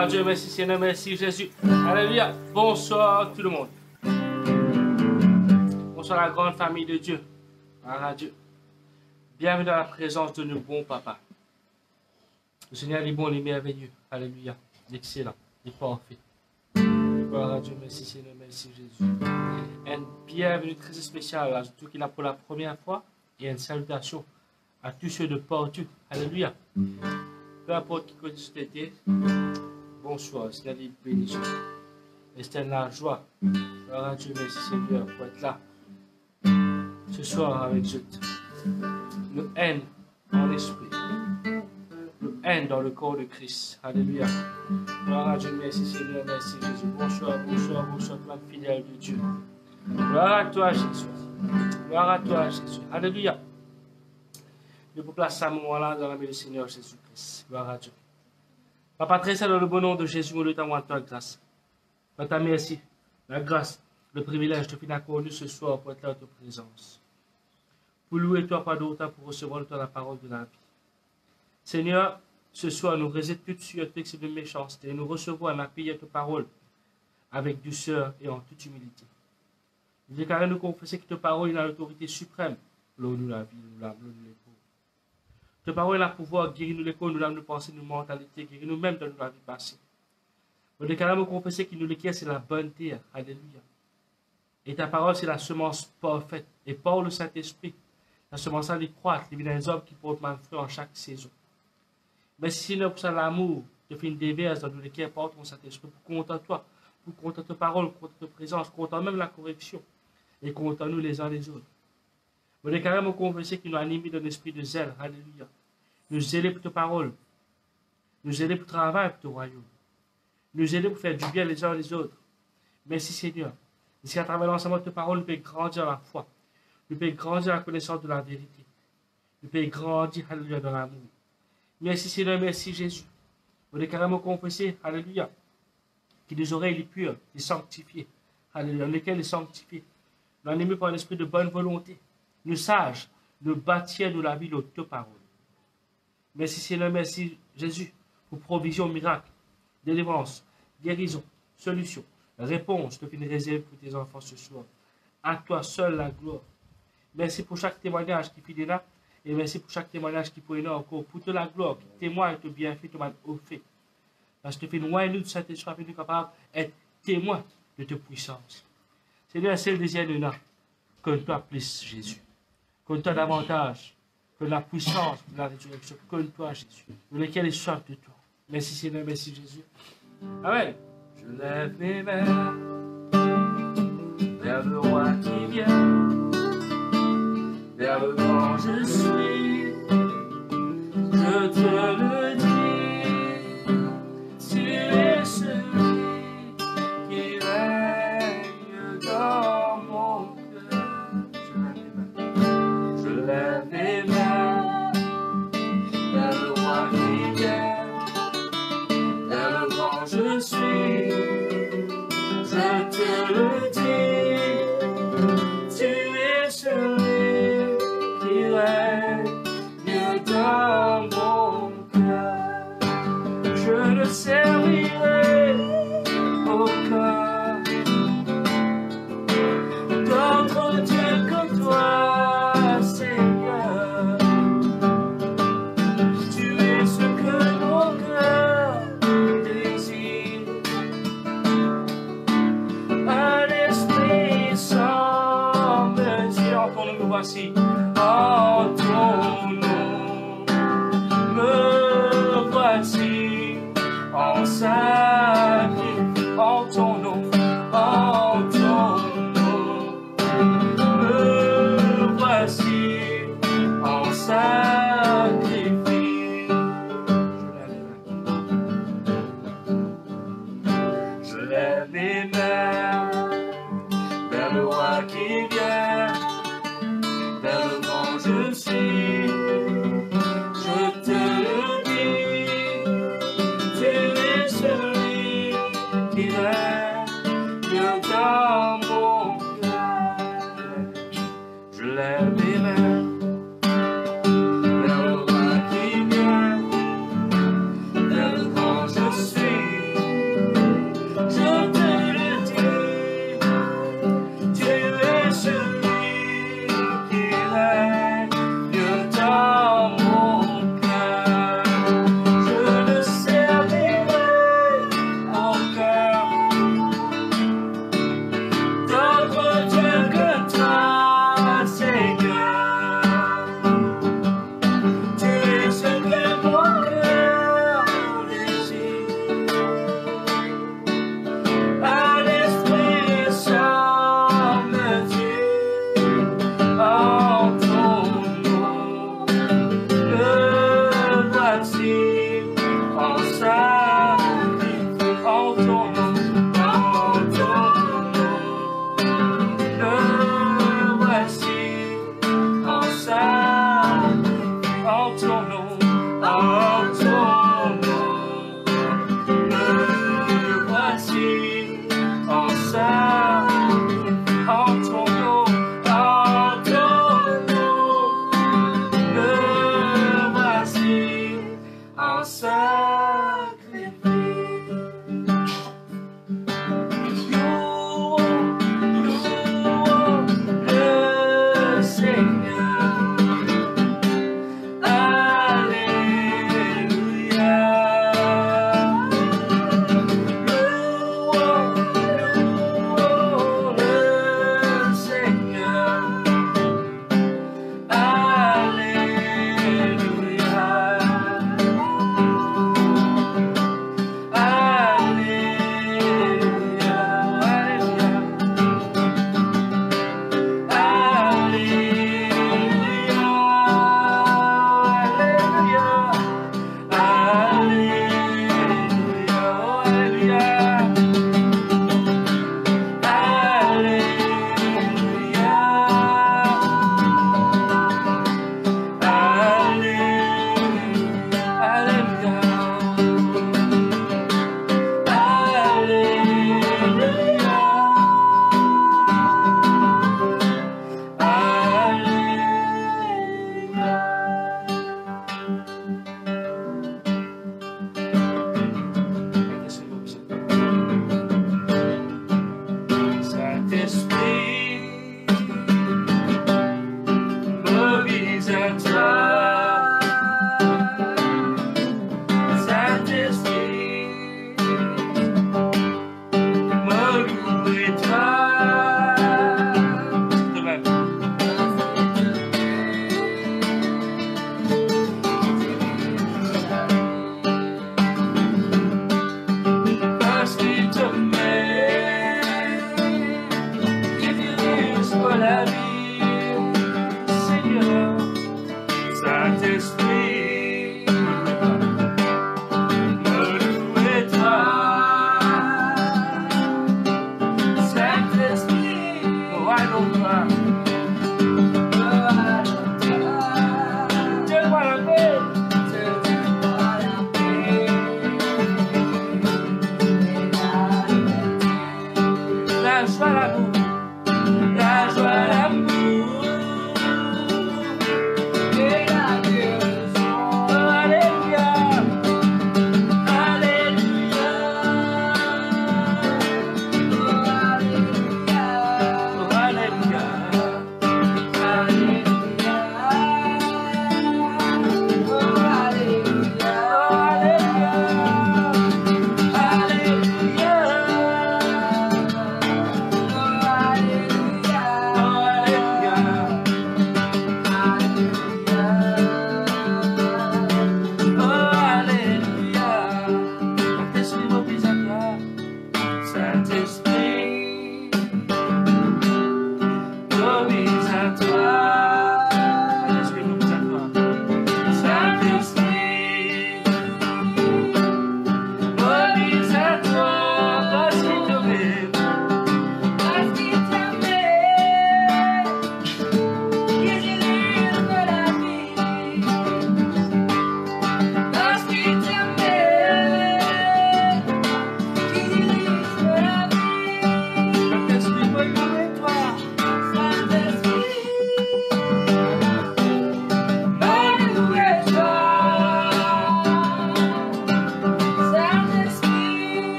à Dieu, merci Seigneur, merci Jésus. Alléluia. Bonsoir tout le monde. Bonsoir la grande famille de Dieu. Gloire à Dieu. Bienvenue dans la présence de nos bons papas. Le Seigneur est bon, il est merveilleux. Alléluia. L'excellent, il est parfait. Gloire à Dieu, merci Seigneur, merci Jésus. Une bienvenue très spéciale à tous qui là pour la première fois et une salutation à tous ceux de partout. Alléluia. Peu importe qui côté tu étais, bonsoir, Seigneur est béni. Et c'est la joie. Gloire à Dieu, merci Seigneur pour être là ce soir avec Dieu. Le haine en esprit. Le haine dans le corps de Christ. Alléluia. Gloire à Dieu, merci Seigneur, merci Jésus. Bonsoir, bonsoir, bonsoir, toi fidèle de Dieu. Gloire à toi, Jésus. Gloire à toi, Jésus. Alléluia. Je vous place à ce moment-là dans la main du Seigneur Jésus-Christ. Gloire à Dieu. Papa, très saint, dans le bon nom de Jésus, nous t'envoyons ta grâce. Papa, merci. La grâce, le privilège de finir accordé ce soir pour être là en ta présence. Pour louer toi, pas d'autre, pour recevoir de toi la parole de la vie. Seigneur, ce soir, nous résidons tout sur toute excès de méchanceté. Nous recevons un appui à ta parole avec douceur et en toute humilité. Nous déclarons, nous confesser que ta parole est l'autorité suprême. L'eau-nous la vie, nous l'âme, nous l'épaule. Ta parole a le pouvoir, guérir-nous les corps, nous l'âme, nous pensées, nous mentalités, guérir nous-mêmes dans la vie passée. Nous déclarons, nous confesser que nous l'équerre, c'est la bonne terre. Alléluia. Et ta parole, c'est la semence parfaite. Et par le Saint-Esprit, la semence elle croît, il y a des hommes qui portent mal fruit en chaque saison. Merci Seigneur pour ça l'amour, de faire une déverse dans lesquels porte ton Saint-Esprit, pour compter toi, pour compter ta parole, pour compter ta présence, compter même la correction, et compter nous les uns les autres. Nous déclarons nous confesser qu'il nous a animés d'un esprit de zèle, alléluia. Nous zèler pour ta parole, nous zèler pour travailler pour ton royaume, nous zèler pour faire du bien les uns les autres. Merci Seigneur. Et si à travers l'enseignement de ta parole, nous pouvons grandir la foi, nous pouvons grandir la connaissance de la vérité, nous pouvons grandir, alléluia, dans l'amour. Merci Seigneur, merci Jésus. Nous déclarons confesser, alléluia, que nos oreilles les pures, les sanctifiées, alléluia, lesquelles les sanctifiées, nous animés par l'esprit de bonne volonté, nous sages, nous bâtir nous la vie de ta parole. Merci Seigneur, merci Jésus, pour provision, miracle, délivrance, guérison, solution, réponse, de finir réserve pour tes enfants ce soir. À toi seul la gloire. Merci pour chaque témoignage qui finit là. Et merci pour chaque témoignage qui pourrait encore, pour toute la gloire, qui témoigne de bienfait, de mal au fait. Parce que tu fais nous de Saint-Esprit, nous capables d'être témoins de ta puissance. Seigneur, c'est le désir de nous. Connais-toi plus, Jésus. Connais-toi davantage que la puissance de la résurrection. Connais-toi, Jésus. Nous lesquels ils sortent de toi. Merci, Seigneur, merci, Jésus. Amen. Je lève mes mains vers le roi qui vient. Vers le vent je suis, je te le dis, tu es celui qui règne dans mon cœur. Je lève les mains vers le roi qui vient, vers le vent je suis, je te le dis, tu es celui dans mon cœur, je ne servirai aucun d'autre Dieu que toi, Seigneur. Tu es ce que mon cœur désire, un esprit sans mesure. Entends-nous, nous voici. En ton nom, me voici en sacrifice. En ton nom, me voici en sacrifice. Je lève les mains vers le roi qui vient. Je suis, je te le dis, tu es seul.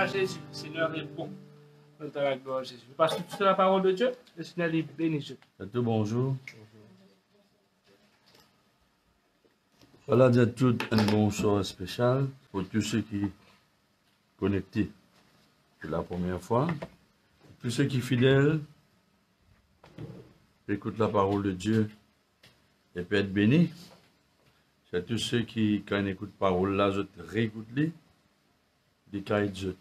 Jésus, le Seigneur est bon. Nous te la gloire, Jésus. Parce que tu as la parole de Dieu, le Seigneur est béni. Dieu. Bonjour. Voilà, dire tout un bonsoir spécial pour tous ceux qui sont connectés pour la première fois. Tous ceux qui sont fidèles, écoutent la parole de Dieu et peuvent être bénis. C'est tous ceux qui, quand ils écoutent la parole là, je réécoute les. Des cas de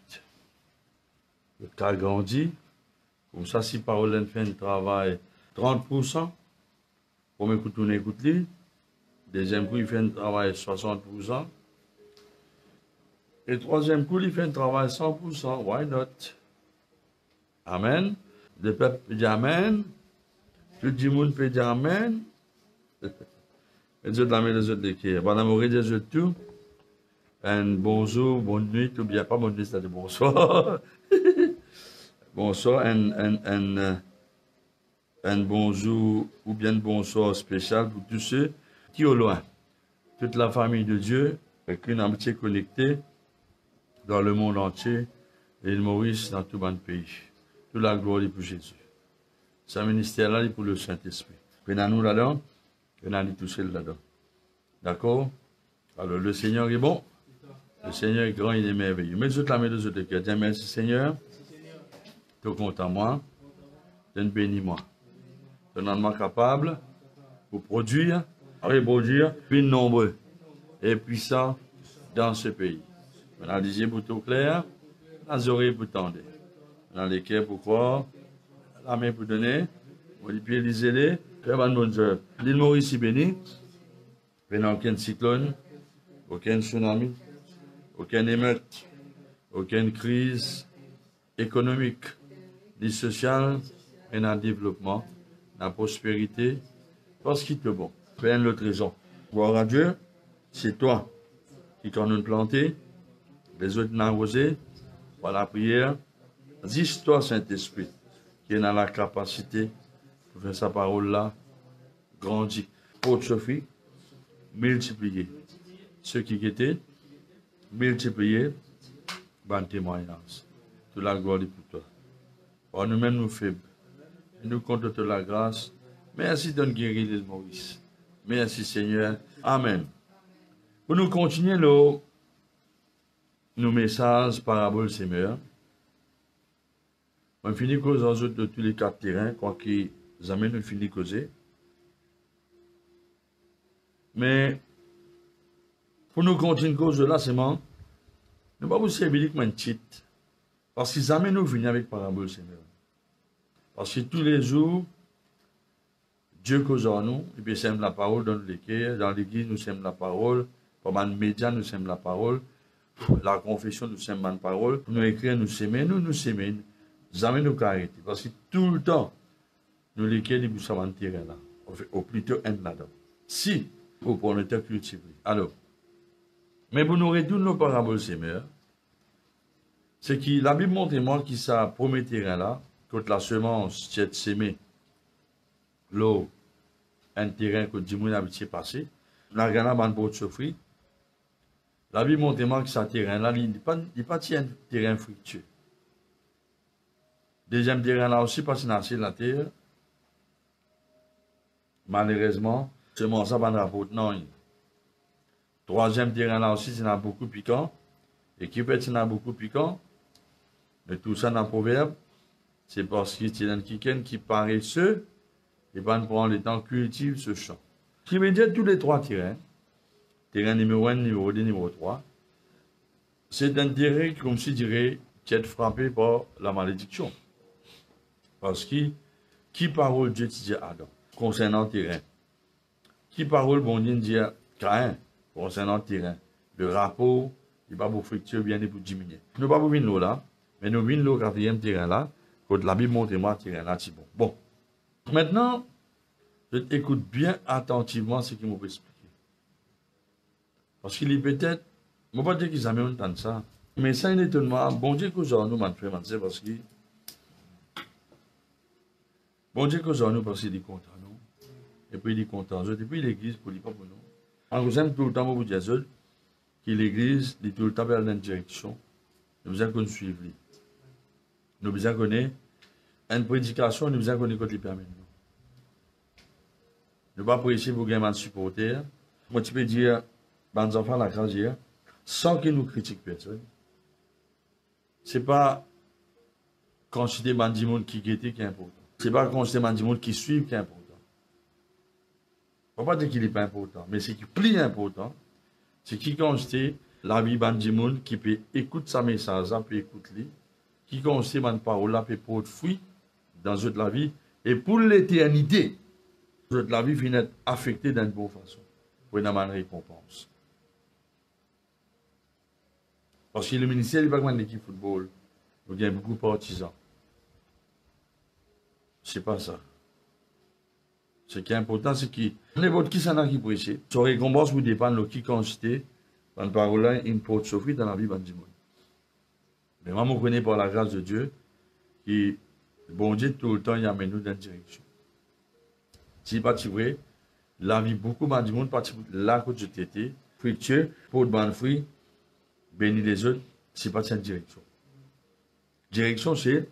le cas grandit. Comme ça, si parole fait un travail 30%, premier coup, on écoute les. Deuxième coup, il fait un travail 60%. Et troisième coup, il fait un travail 100%. Why not? Amen. Le peuple peut dire Amen. Tout le monde peut dire Amen. Et Dieu la met les autres d'écrire. Bon amour, Dieu tout. Un bonjour, bonne nuit, ou bien pas bonne nuit, c'est-à-dire bonsoir. Bonsoir, un bonjour ou bien bonsoir spécial pour tous ceux qui au loin. Toute la famille de Dieu, avec une amitié connectée dans le monde entier, et l'île Maurice dans tout le pays. Toute la gloire est pour Jésus. Ce ministère-là est pour le Saint-Esprit. Prenons-nous là-dedans, et on allait toucher là-dedans. D'accord? Alors, le Seigneur est bon. Le Seigneur est grand, il est merveilleux. Mais je te la mets de autres cœurs. Tiens, merci Seigneur. Tu es content moi. Tu bénis-moi. Tu es capable pour produire, reproduire, puis nombreux et puissants dans ce pays. On a les yeux pour tout clair, les oreilles pour tendre. On a les cœurs pour croire, la main pour donner, les pieds les aider. Très bonne œuvre. L'île Maurice est bénie. Il n'y a aucun cyclone, aucun tsunami. Aucune émeute, aucune crise économique, ni sociale, et dans le développement, dans la prospérité, parce qu'il est bon. Fais une autre raison. Gloire à Dieu, c'est toi qui t'en nous planté, les autres n'ont osé, par la prière. Dis-toi, Saint-Esprit, qui est dans la capacité de faire sa parole là, grandir. Pour Sophie, multiplier ceux qui étaient. Multiplier, bon témoignage. Toute la gloire est pour toi. Or nous-mêmes nous faibles. Et nous comptons de la grâce. Merci de nous guérir l'île Maurice. Merci Seigneur. Amen. Pour nous continuer nos messages paraboles Seigneur. On finit cause en de tous les quatre terrains, quoi qu'ils amènent, nous finit causer. Mais pour nous continuer cause de là, c'est moi. Nous ne pouvons pas vous servir comme un titre. Parce qu'ils amènent nous venir avec parabole, Seigneur. Parce que tous les jours, Dieu cause en nous, et puis sème la parole dans l'église, nous sème la parole, pendant les médias, nous sème la parole, la confession, nous sème la parole, nous écrire, nous s'aimer, nous s'aimer, jamais nous arrêter. Parce que tout le temps, nous l'écrivons, nous sommes en terrain là. Au plutôt un là-dedans. Si, vous prenez le cultiver. Alors, mais pour nous retourner nos paraboles, Seigneur, c'est que la Bible montre moi qui ça premier terrain là, quand la semence qui est sémée, l'eau, un terrain que Dieu a habitué passé, la gana ban pour souffrir. La Bible montre moi que ce terrain là, il n'est pas un terrain fructueux. Deuxième terrain là aussi, parce qu'il est la terre. Malheureusement, semence ça ne rapporte non. Troisième terrain là aussi, c'est beaucoup piquant. Et qui peut être beaucoup piquant. Mais tout ça dans le proverbe, c'est parce qu'il y a quelqu'un qui paresseux et va prendre le temps cultive ce champ. Ce qui veut dire tous les trois terrains, terrain numéro 1, numéro 2, numéro 3, c'est un terrain comme si dirait qui est frappé par la malédiction. Parce que qui parole Dieu dit à Adam concernant le terrain? Qui parole bon Dieu dit Caïn, concernant le terrain. Le rapport, il n'est pas pour fructueux, bien pour diminuer. Nous ne pas pour venir l'eau là, mais nous venons l'eau quatrième terrain là, quand la Bible montre moi terrain là, c'est bon. Bon. Maintenant, je t'écoute bien attentivement ce qu'il m'a expliqué. Parce qu'il est peut-être, je ne vais pas dire qu'ils ont entendu ça, mais ça, il est étonnement. Bon Dieu, que nous m'en fait, parce que. Bon Dieu, que nous, parce qu'il est content, nous. Et puis il est content, et puis l'église, pour lui, pas pour nous. On vous aime tout le temps, pour vous dire, que l'église, il est tout le temps vers la direction. Nous besoin qu'on suive lui. Nous besoin qu'on ait une prédication, nous besoin qu'on ait côté permis. Nous ne pas prêcher pour gagner un supporter. Moi, tu peux dire, les enfants, la grâce, sans que nous critiquions personne. Ce n'est pas considérer les gens qui guettent qui est important. Ce n'est pas considérer les gens qui suivent qui est important. On ne va pas dire qu'il n'est pas important, mais ce qui est plus important, c'est qui constate la vie des gens qui peut écouter sa message, peut écouter, qui constate ma parole, peut porter fruit dans la vie, et pour l'éternité, la vie finit affectée d'une bonne façon, pour une récompense. Parce que le ministère n'est pas comme une équipe de football, il y a beaucoup de partisans. C'est pas ça. Ce qui est important, c'est que n'importe qui s'en a qui prêche. Son récompense vous dépend de qui constate, dans la parole, une porte s'offrir dans la vie de monde. Mais moi, je connais par la grâce de Dieu, que bon Dieu, tout le temps, il amène nous dans une direction. Si pas vrai, la vie beaucoup de monde, là que je t'étais, fructueux, pour de bonnes fruits, bénir les autres, c'est pas cette direction. Direction, c'est,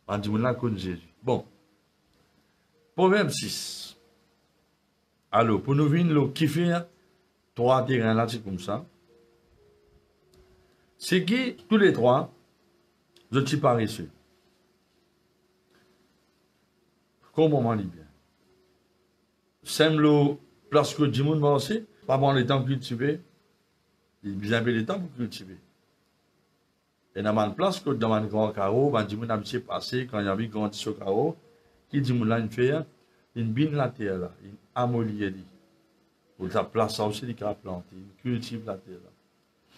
on dit, là, comme Jésus. Bon. Proverbe 6. Alors, pour nous venir, le kiffer, trois terrains là, c'est comme ça. C'est que, tous les trois, je suis paresseux. Comment dit bien. Sème le place que du monde va aussi, pas bon le temps cultiver, il y a bien le temps pour cultiver. Et dans ma place que dans un grand carreau, ben du monde a bien passé quand il y avait grandi ce carreau, qui dit moun là une fait, une bine la terre là, une amolier dit. Pour sa place aussi il a planté, il cultive la terre là.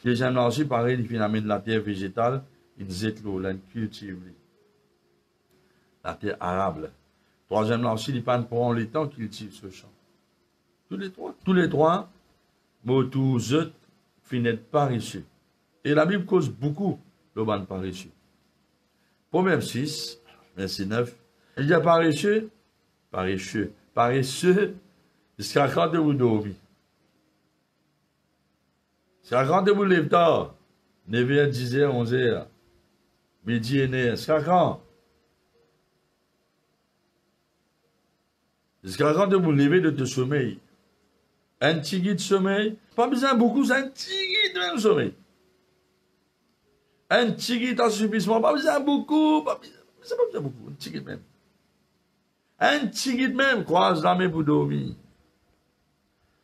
Deuxième là aussi pareil, il vient amener de la terre végétale, il zète l'eau là, il cultive la terre arable. Troisième là aussi, il prend le temps qu'il cultive ce champ. Tous les trois, tous eux finissent paresseux. Et la Bible cause beaucoup le ban paresseux. Proverbe 6, verset 9. Il dit paresseux, jusqu'à quand vous dormir. Jusqu'à quand vous lèvez tard, 9h, 10h, 11h, midi et 9h, jusqu'à quand? Jusqu'à quand vous levez de te sommeil. Un petit guide de sommeil, pas besoin beaucoup, c'est un petit guide de sommeil. Un petit guide d'assouplissement, pas besoin beaucoup, pas besoin beaucoup, un petit guide même. Un petit guide même, croise la main pour dormir.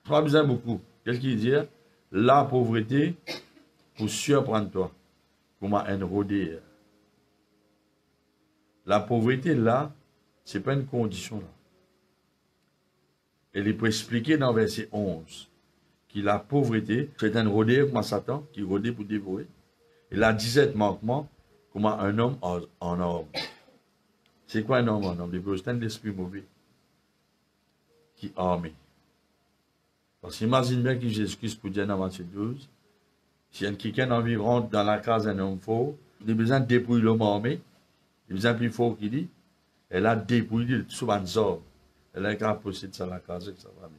Pas besoin beaucoup. Qu'est-ce qu'il dit? La pauvreté, pour surprendre toi, comme un rodé. La pauvreté là, c'est pas une condition là. Elle est pour expliquer dans verset 11 que la pauvreté, c'est un rôdeur comme Satan qui rôdait pour dévorer. Et la disette manquement, comme un homme en homme. C'est quoi un homme en homme? C'est un esprit mauvais qui est armé. Parce qu'imagine bien que Jésus-Christ pour dire dans Matthieu 12, si un quelqu'un environ dans la case d'un homme fort, il a besoin de dépouiller l'homme armé, il a besoin plus fort qu'il dit, elle a dépouillé tout les hommes. Elle a qu'à posséder ça la case que ça va bien.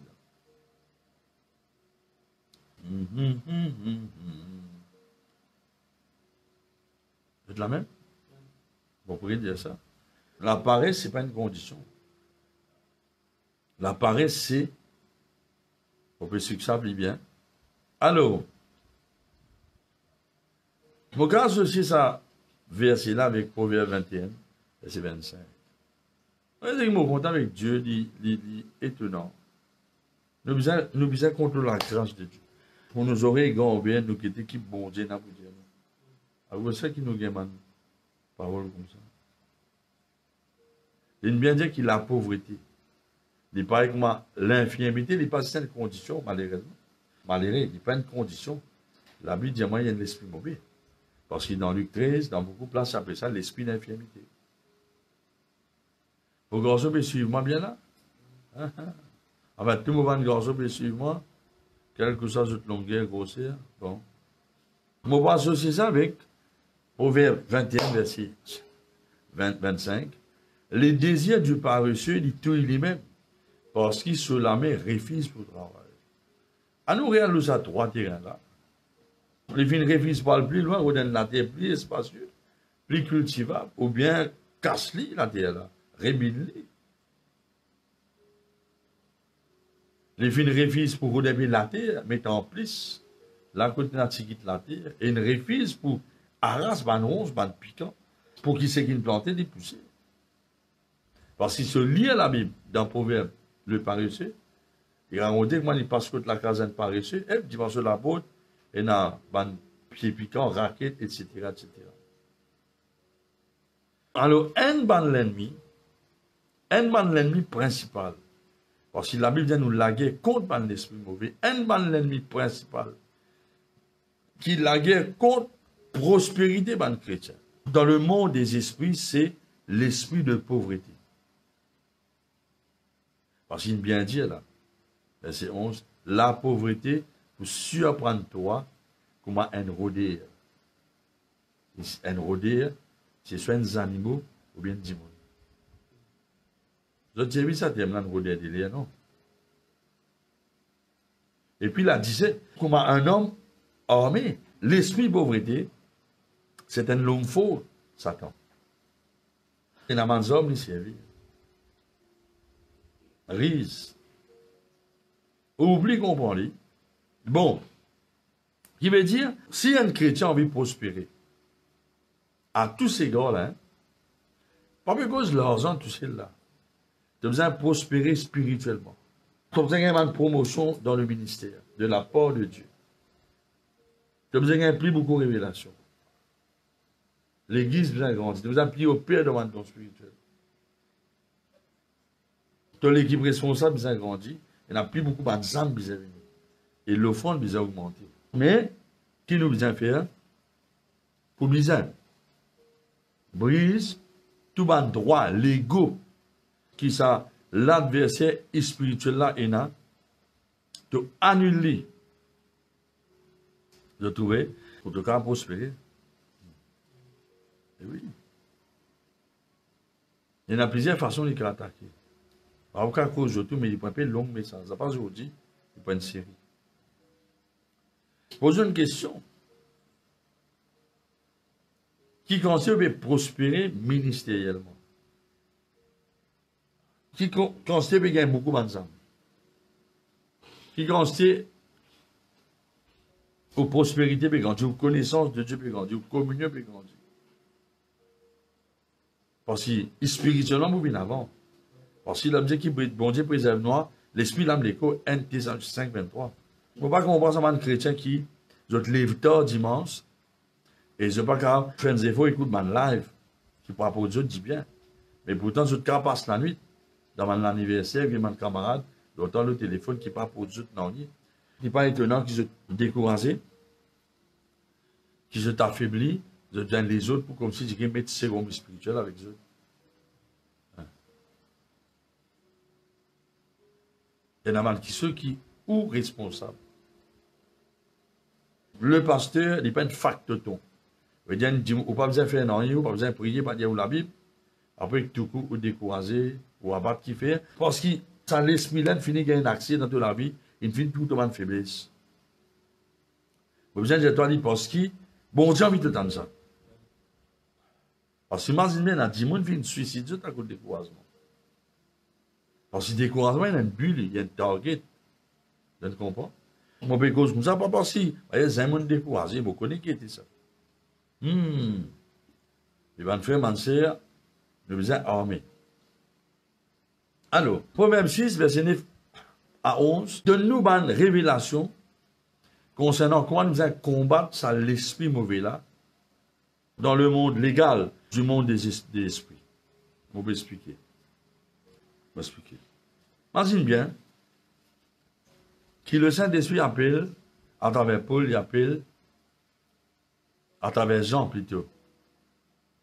Vous êtes la même? Vous pourriez dire ça. La paresse, ce n'est pas une condition. La paresse, c'est, on peut se que ça plie bien. Alors, je regarde aussi ça, verset-là avec Proverbe 21, verset 25. Vous voyez, mon contact avec Dieu, il est étonnant. Nous besoin contre la grâce de Dieu. Pour nos oreilles, quand bien, nous qui équipe bon Dieu, n'a pas dire. Alors, c'est ça qui nous gagne, parole comme ça. Il bien dire qu'il a la pauvreté. Il paraît que l'infirmité, il n'est pas une condition, malheureusement. Malheureux, il n'est pas une condition. La Bible dit qu'il y a l'esprit mauvais. Parce que dans Luc 13, dans beaucoup de places, ça appelle ça l'esprit d'infirmité. Vos garçons, mais suivez-moi bien là. Enfin, tout le monde garçon, mais suivez-moi. Quelle que soit cette longueur, grossière. Bon. On va associer ça avec Proverbe 21, verset 25. Les désirs du paresseux, dit tout lui-même, parce qu'il se la met refuse pour le travail. À nous réaliser ça trois terrains là. Les vignes refusent pas le plus loin, ou dans la terre plus spacieuse, plus cultivable, ou bien casse-li la terre là, rébine-li. Les vignes refusent pour redémarrer la terre, mettant en plus la côté de la terre, et une refuse pour arraser ban ronce, ban piquant, pour qui c'est qui planter des poussées. Parce qu'il se lie à la Bible, dans le proverbe, le paresseux, il a dit que moi, il passe contre la caserne paresseux, et il va sur la botte, et dans ban pied piquant, raquette, etc., etc. Alors, un ban l'ennemi principal, parce que la Bible dit nous laguer contre ban l'esprit mauvais, un ban l'ennemi principal, qui laguait contre prospérité ban chrétien. Dans le monde des esprits, c'est l'esprit de pauvreté. Parce qu'il bien dit là, verset 11, la pauvreté pour surprendre toi comment un rôdeur. Un rôdeur, c'est soit des animaux ou bien des démons. Vous avez vu ça, tu aimes un rôdeur de l'air, non? Et puis là, disait, comment un homme armé, l'esprit pauvreté, c'est un homme faux, Satan. Et dans les hommes, il servit. Rise. Oublie comprendre. Bon. Qui veut dire, si un chrétien a envie de prospérer, à tous ces gars-là, pas parce que l'argent, tout cela, tu as besoin de prospérer spirituellement. Tu as besoin d'avoir une promotion dans le ministère, de la part de Dieu. Tu as besoin d'impliquer beaucoup de révélations. L'église besoin de grandir. Tu as besoin d'impliquer au Père devant ton spirituel. Tu as l'équipe responsable besoin de grandir. Il n'y a plus beaucoup d'âmes besoin de venir. Et l'offrande besoin d'augmenter. Mais, qui nous besoin de faire? Pour besoin brise tout le droit, l'ego, qui ça, l'adversaire spirituel là, et là, de annuler, de trouver, pour te faire prospérer. Et oui. Il y en a plusieurs façons de attaquer. Alors, à cause de tout, mais il prend pas un long message. Ça passe aujourd'hui, il prend une série. Pose une question. Qui considère de prospérer ministériellement? Qui considère de gagner beaucoup d'argent? Qui considère aux prospérité peut grandir, aux connaissances de Dieu peut grandir, aux communions peut grandir? Parce que spirituellement, vous venez avant. Parce que l'objectif, bon Dieu préserve nous, l'esprit, l'âme, l'écho, 1 Thessaloniciens 5, 23. Il ne faut pas qu'on pense à un chrétien qui, je te lève tard dimanche, et je ne sais pas quand faire des efforts, écoute mon live, qui par rapport aux autres dit bien. Mais pourtant, je te passe la nuit, dans mon anniversaire, vient mon camarade, j'entends le téléphone qui part pour les autres, non. Il n'est pas étonnant qu'ils se découragent, qu'ils se t'affaiblissent, je donne les autres pour comme si je mettre second spirituel avec eux. Il y en a mal qui ceux qui ou responsables. Le pasteur n'est pas un factoton. Il dit, on n'a pas besoin de faire rien, on n'a pas besoin de prier, pas dire la Bible. Après, tout coup, ou décourager, ou abattre qui fait. Parce que ça l'esprit là, finit qu'il y a un accès dans toute la vie, il finit tout le monde faiblesse. Vous avez besoin de toi dire parce que, bon, j'ai envie de t'entendre ça. Parce que imagine, il y a 10 personnes qui finissent suicide à cause du découragement. Parce que le découragement, il y a une bulle, il y a un target. Vous comprenez? Mon peu cause comme ça, pas parce que, il y a 5 personnes découragées, vous connaissez qui était ça. Il va faire mon sœur, nous besoin armé. Alors, Proverbe 6, verset 9 à 11, donne-nous une révélation concernant comment nous allons combattre ça, l'esprit mauvais là, dans le monde légal du monde des esprits. Je vais expliquer. Imagine bien, qui le Saint-Esprit appelle, à travers Paul, il appelle, à travers Jean plutôt,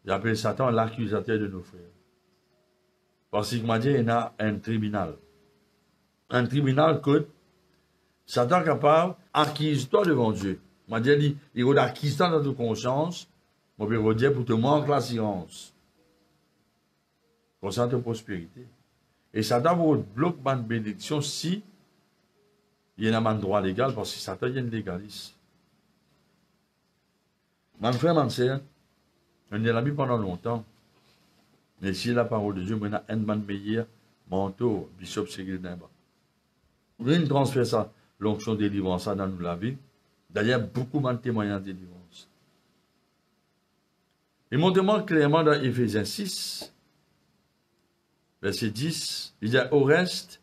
il appelle Satan l'accusateur de nos frères. Parce qu'il m'a dit, il y a un tribunal. Un tribunal que Satan est capable d'acquise-toi devant Dieu. Il m'a dit, il va acquise-toi dans ta conscience, mon père dire pour te manquer la science. Pour ça, ta prospérité. Et Satan va bloquer ma bénédiction si il y a un droit légal, parce que Satan est un légaliste. Mon frère, mon sœur, on est la Bible pendant longtemps. Mais si la parole de Dieu, on a un man meilleur, manteau, bishop Segil Nimba. On a une transfert ça, l'onction de délivrance dans nous la vie. D'ailleurs, beaucoup de témoignages de délivrance. Il montre clairement dans Éphésiens 6, verset 10, il dit, au reste,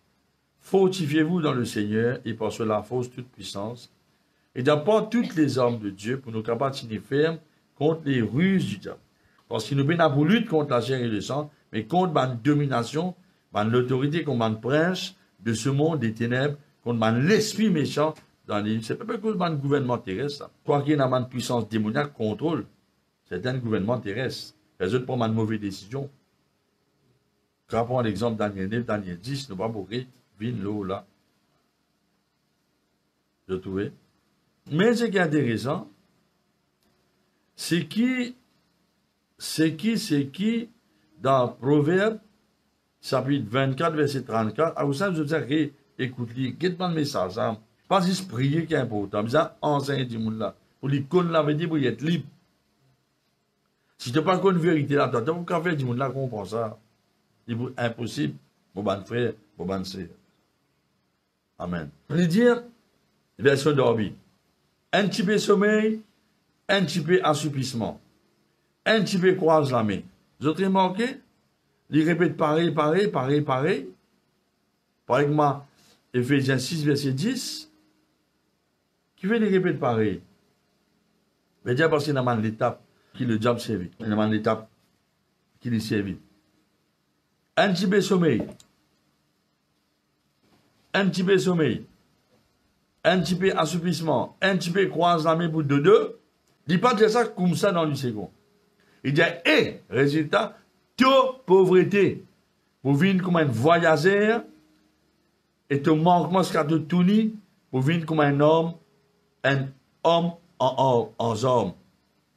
fortifiez-vous dans le Seigneur et par cela force toute puissance, et d'apporter toutes les armes de Dieu pour nous capables de tenir ferme contre les ruses du diable. Parce qu'il nous n'a pas lutte contre la chair et le sang, mais contre la domination, l'autorité contre le prince de ce monde des ténèbres, contre l'esprit méchant dans les... C'est pas que le gouvernement terrestre. Quoi qu'il y ait une puissance démoniaque contrôle, c'est un gouvernement terrestre. Les autres prennent une mauvaise décision. Quand on prend l'exemple Daniel 9, Daniel 10, nous ne pouvons pas vin l'eau là. Je trouvais. Mais ce qui est intéressant, c'est qui, dans Proverbe, chapitre 24, verset 34, à vous savez, je vous dis, écoute-lui, guette-moi le message, hein. Pas juste prier qui est important, mais enseigne du monde là. Pour lui connaître la vérité, pour y être libre. Si tu n'as pas une vérité là, tu n'as pas faire du monde là, comprend ça. C'est impossible, mon bon frère, mon bon sœur. Amen. Je vais dire, version d'Orbi. Un petit peu sommeil, un petit peu assoupissement. Un petit peu croise la main. Vous avez remarqué? Il répète pareil. Par exemple, Éphésiens 6, verset 10. Qui fait les répète pareil? Mais déjà parce qu'il y a l'étape qui le diable servi. Il y a l'étape qui lui servi. Un petit peu sommeil. Un petit peu sommeil. Un petit peu assouplissement. Un petit peu croise la main pour deux. Il ne dit pas de ça comme ça dans le second. Il dit, résultat, toute pauvreté. Pour venir comme un voyageur, et te manquement ce qu'a te tourné, pour venir comme un homme en or,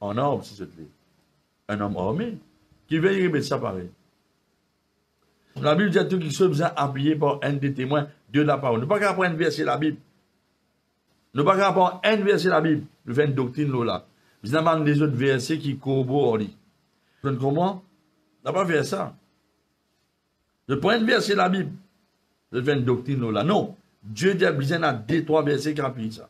en or, si c'est lui. Un homme armé, qui veut y remettre ça pareil. La Bible dit à tout qui soit besoin appuyé par un des témoins de la parole. Ne pas qu'à apprendre un verset de la Bible. Ne pas qu'à apprendre un verset de la Bible. Nous faisons une doctrine là. Nous avons les autres versets qui corroborent. Vous comprenez? On n'a pas fait ça. Je prends un verset de la Bible. Je fais une doctrine là. Non. Dieu dit à besoin à 2-3 versets qui appuient ça.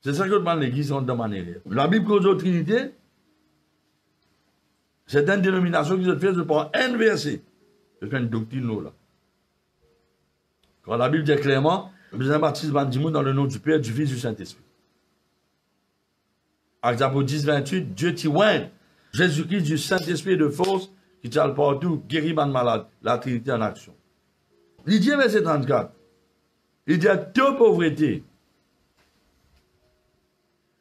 C'est ça que demande l'Église de manière. La Bible cause de Trinité, c'est une dénomination qui se fait, je prends un verset. Je fais une doctrine là. Quand la Bible dit clairement, besoin baptise dans le nom du Père, du Fils, du Saint-Esprit. Actes 10, 28, Dieu t'y oint. Jésus-Christ du Saint-Esprit de force, qui t'a partout, guérit man malade, la Trinité en action. Il dit, verset 34, il dit à toute pauvreté.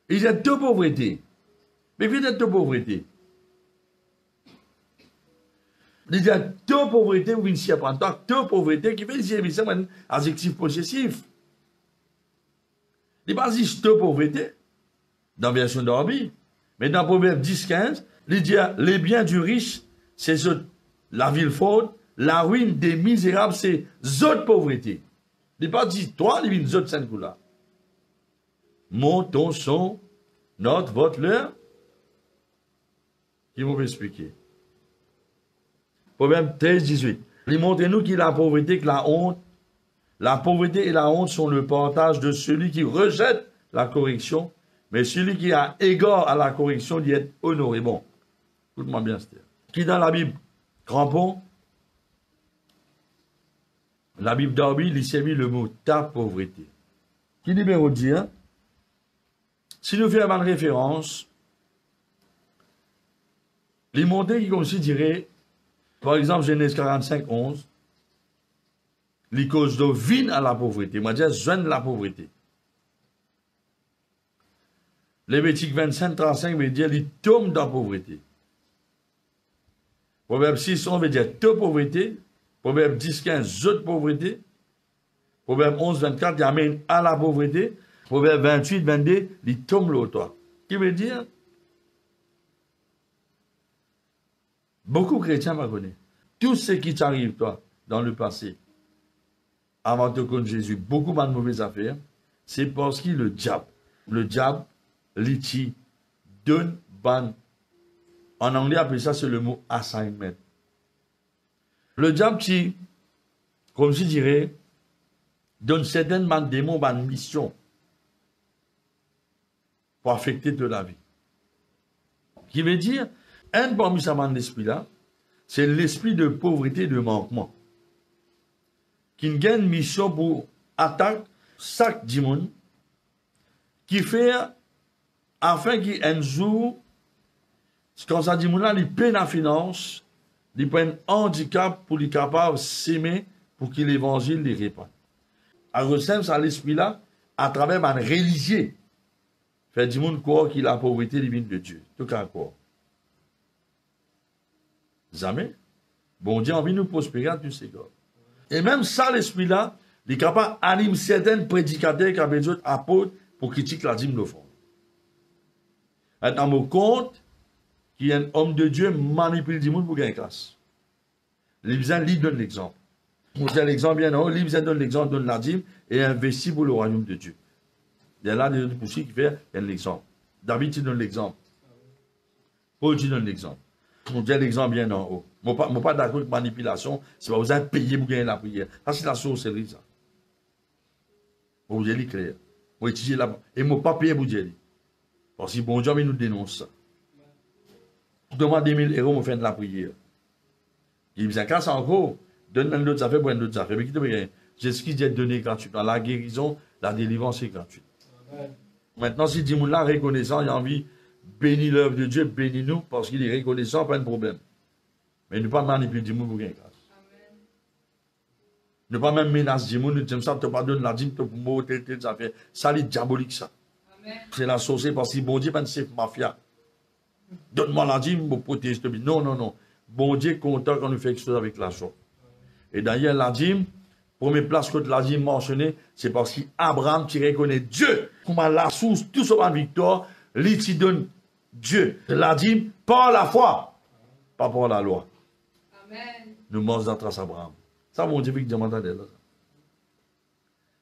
Il dit à toute pauvreté. Mais qui dit toute pauvreté? Il dit à toute pauvreté, vous venez s'y apprendre, toute pauvreté, qui fait ici un adjectif possessif. Il n'est pas juste toute pauvreté, dans la version d'Orbi, mais dans Proverbe 10, 15, il dit les biens du riche, c'est la ville faute, la ruine des misérables, c'est autres pauvreté. Il n'est pas dit, toi, il vient autres cinq là. Montons son, notre, votre, leur. Qui vont expliquer. Proverbe 13, 18. Il montre-nous qu'il y a la pauvreté, que la honte. La pauvreté et la honte sont le partage de celui qui rejette la correction, mais celui qui a égard à la correction d'y être honoré. Bon, écoute-moi bien, Stère. Qui dans la Bible, crampon, la Bible d'Orbi, il s'est mis le mot ta pauvreté. Qui numéro 10, hein? Si nous faisons une référence, les montées qui considéraient Par exemple, Genèse 45, 11. Les causes de vin à la pauvreté. Moi, je dis, jeune la pauvreté. Lévitique 25, 35 veut dire, il tombe dans la pauvreté. Proverbe 6, on veut dire, te pauvreté. Proverbe 10, 15, je de pauvreté. Proverbe 11, 24, il amène à la pauvreté. Proverbe 28, 22, il tombe l'autre. Qui veut dire, beaucoup de chrétiens me connaissent. Tout ce qui t'arrive, toi, dans le passé, avant de connaître Jésus, beaucoup de mauvaises affaires, c'est parce que le diable, l'iti, donne ban. En anglais, appelle ça, c'est le mot assignment. Le diable, qui, comme je dirais, donne certainement des mots, ban mission, pour affecter de la vie. Qui veut dire, un parmi ces l'esprit-là, c'est l'esprit de pauvreté et de manquement. Qui gagne une mission pour attaquer chaque dimanche, qui fait afin qu'un jour, quand ça dit là, il peine la finance, il prend un handicap pour les capables de s'aimer pour que l'évangile les répande. À ressemble à l'esprit-là, à travers un religieux, fait du monde croire qu'il a la pauvreté divine de Dieu. Tout cas quoi. Jamais. Bon Dieu a envie de nous prospérer à tous ces gars. Et même ça, l'esprit-là, il est capable d'animer certains prédicateurs qui ont besoin d'apôtres pour critiquer la dîme de fond. Maintenant, me compte qu'il y a un homme de Dieu manipule du monde pour gagner classe. L'Ibsen, lui, donne l'exemple. Vous donne l'exemple bien en haut, l'Ibsen donne l'exemple, donne la dîme et investit pour le royaume de Dieu. Il y a là des poussiers qui fait l'exemple. David, tu donnes l'exemple. Paul, tu donnes l'exemple. Vous donne l'exemple bien en haut. Je ne suis pas d'accord avec manipulation, c'est pas vous avez payé pour gagner la prière. Ça, c'est la sorcellerie, ça. Vous avez clair. Vous étudiez là-bas. Et je ne pas payer pour dire. Parce que bon Dieu, il nous dénonce ça. Vous demandez 1000 euros, vous faites de la prière. Il dit, quand c'est encore, donne-moi d'autres affaires pour d'autres affaires. Mais qui te regarde? Jésus dit donné gratuitement. La guérison, la délivrance est gratuite. Maintenant, si Dimoun là reconnaissant, il a envie de bénir l'œuvre de Dieu, bénis-nous, parce qu'il est reconnaissant, pas de problème. Mais ne pas manipuler Dimoun pour gagner grâce. Ne pas même menacer Dimoun, ne dire ça, tu ne pas donner la dîme, tu ne pas telle affaire. Ça, c'est diabolique, ça. C'est la sauce, parce que bon Dieu, c'est mafia. Donne-moi la dîme pour protéger. Non, non, non. Bon Dieu est content quand nous fait quelque chose avec l'argent. Et d'ailleurs, la dîme, première place que la dîme mentionnée, c'est parce qu'Abraham qui reconnaît Dieu comme la source, tout son victoire, lui qui donne Dieu. La dîme par la foi, pas par la loi. Amen. Nous mangeons dans trace Abraham. Ça, mon Dieu, qui demande à là.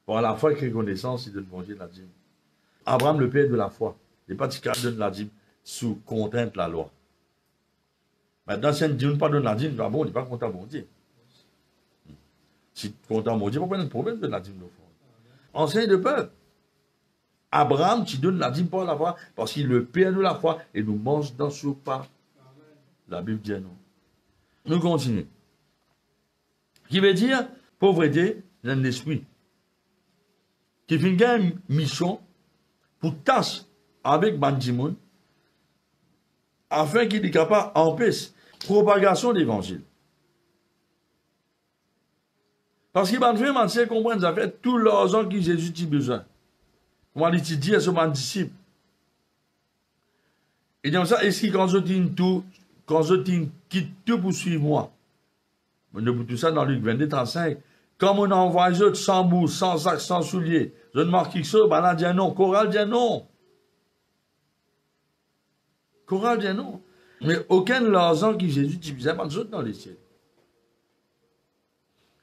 Par la foi et reconnaissance, il donne manger la dîme. Abraham, le père de la foi, il n'est pas dit qu'il donne la dîme sous contrainte de la loi. Maintenant, si on ne dit pas donne la dîme, bon, il n'est pas content, bon Dieu. Si content, bon Dieu, il n'y a pas de problème de la dîme de fond. Enseigne de peur. Abraham, qui donne la dîme par la foi, parce qu'il est le père de la foi, et nous mange dans ce pas. La Bible dit non. Nous continuons. Qui veut dire, pauvreté dans l'esprit. Qui fait une mission pour tâche avec Bandimoun, afin qu'il est capable d'empêcher la propagation de l'évangile. Parce qu'il va faire comprendre ça fait tout l'argent que Jésus a besoin. Comment il dit à son disciple. Et dans ça, est-ce que quand je dis tout, quand je dis quitte tout pour suivre moi, on a tout ça dans Luc 22, 35. Comme on envoie les autres sans bourse, sans sac, sans souliers, je ne marque quelque chose, ben là, dit non. Choral dit non. Choral dit non. Mais aucun de l'argent que Jésus divisait pas de dans les cieux.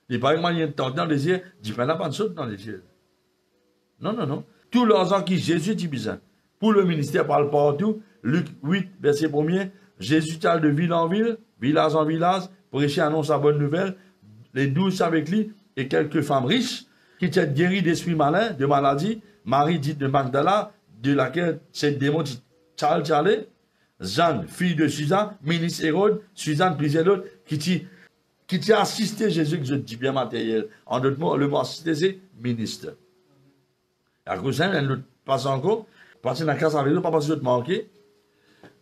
Et par exemple, il y a un temps dans les cieux, il dit, pas de dans les cieux. Non, non, non. Tout l'argent que Jésus divisait. Pour le ministère, parle partout. Luc 8, verset 1er. Jésus parle de ville en ville, village en village, prêcher, annonce la bonne nouvelle. Les 12 avec lui et quelques femmes riches qui étaient guéries d'esprits malins, de maladies. Marie dite de Magdala, de laquelle cette démon dit Charles, Jeanne, fille de Suzanne, ministre Hérode, Suzanne, plusieurs autres, qui a assisté Jésus, que je dis bien matériel. En d'autres mots, le mot assisté, c'est ministre. À cause de ça, elle ne passe encore, parce que dans la classe avec eux, pas parce que je te manquais.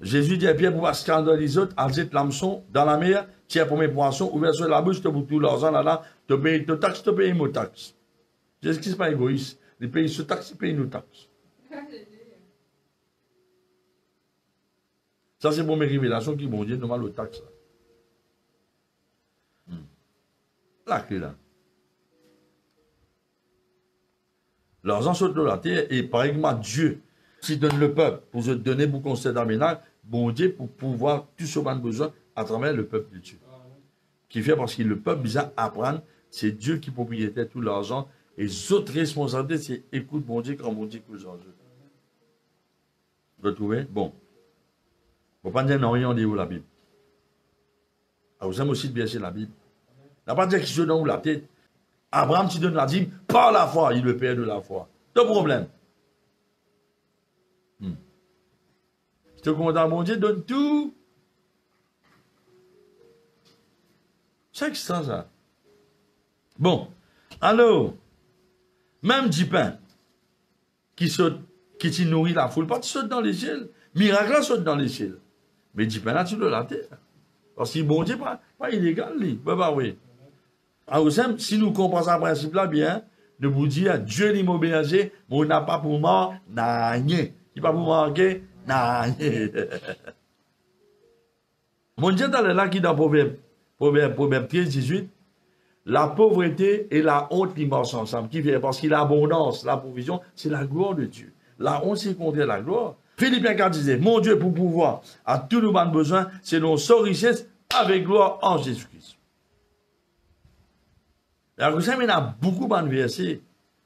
Jésus dit à Pierre, pour pas scandaliser les autres, elle jette l'hameçon dans la mer, tiens pour mes poissons, ouvert sur la bouche, tu pour tout l'argent là, tu payes ta taxe, tu payes mon taxe. C'est ce qui n'est pas égoïste. Les pays se taxent, ils payent nos taxes. Ça, c'est pour mes révélations qui m'ont dit, normal, aux taxes. La clé là. L'argent saute de la terre et par exemple Dieu, s'il donne le peuple pour se donner pour conseil d'aménage, bon Dieu pour pouvoir tout ce qu'on a besoin à travers le peuple de Dieu. Qui fait parce que le peuple besoin apprendre, c'est Dieu qui propriétaire tout l'argent et les autres responsabilités, c'est écoute bon Dieu quand bon Dieu cause en jeu. Vous trouvez? Bon. Vous ne pouvez pas dire non, rien de la Bible. Vous aimez aussi de bien la Bible. Il n'y a pas de dire qu'il se donne la tête. Abraham, tu donnes la dîme, par la foi, il le paie de la foi. Pas de problème. Je te condamne, mon Dieu, donne tout. C'est extra, ça. Bon. Alors, même du pain qui t'y nourrit la foule, pas tu sautes dans les ciels. Miracle saute dans les ciels. Mais du pain là, tu dois la terre. Parce que bon Dieu, pas illégal, lui. Bah oui. Alors, si nous comprenons ce principe-là bien, de vous dire, Dieu l'immobilisé, mais on n'a pas pour mort, n'a rien. Il n'a pas pour manquer, n'a rien. Mon Dieu, dans le là qui dans Proverbe 13, 18, la pauvreté et la honte qui marchent ensemble. Qui vient parce que l'abondance, la provision, c'est la gloire de Dieu. La honte, c'est contre la gloire. Philippiens 4 disait, mon Dieu, pour pouvoir à tout nos besoins, c'est nos sans richesse avec gloire en Jésus-Christ. Alors, il y a beaucoup de versets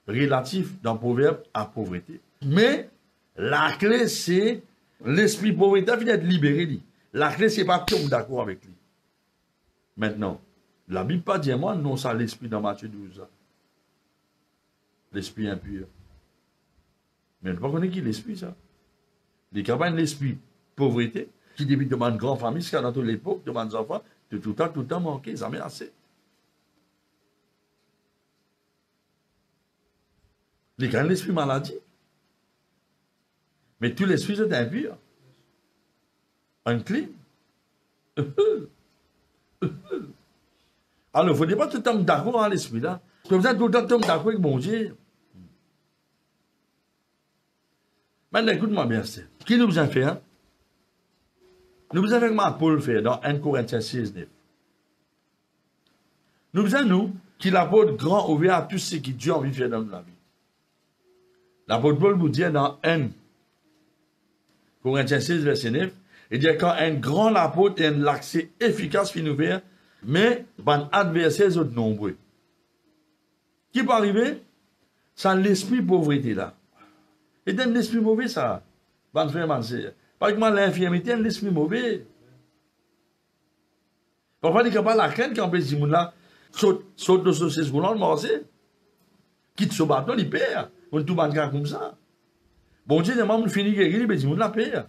relatifs dans Proverbe à pauvreté. Mais la clé, c'est l'esprit pauvreté vient d'être libéré. La clé, c'est pas tomber d'accord avec lui. Maintenant, la Bible pas dit moi, non, ça l'esprit dans Matthieu 12. L'esprit impur. Mais on ne peut pas connaître qui l'esprit, ça. Les campagnes, l'esprit pauvreté, qui débute de ma grande famille, jusqu'à dans toute l'époque, de mes enfants, de tout le temps manqué, ça m'est assez. Les grands l'esprit maladie. Mais tout l'esprit est impur. Unclean. Alors, il ne faut pas tout le temps d'accord avec l'esprit là. Vous êtes tout le temps d'accord avec mon Dieu. Maintenant, écoute-moi bien, c'est. Qui nous a fait, hein? Nous avons fait comme Paul fait dans 1 Corinthiens 16, 9. Nous avons, nous, qui l'apôtre grand ouvert à tout ce qui Dieu a envie de faire dans la vie. L'apôtre Paul vous dit dans 1 Corinthiens 16, verset 9, il dit quand un grand apôtre a un accès efficace qui nous fait, mais ban adversaires sont nombreux. Qui peut arriver? C'est l'esprit pauvreté là. Et d'un l'esprit mauvais ça. Ban frère, ban sœur. Par exemple, l'infirmité, l'esprit mauvais. Parfois, il n'y a pas la crainte quand on peut dire, là, saute de ce seconde, le marché. Quitte ce bâton, il perd. On tout bat comme ça. Bon Dieu, les membres finissent guérir, il dit, on la perd.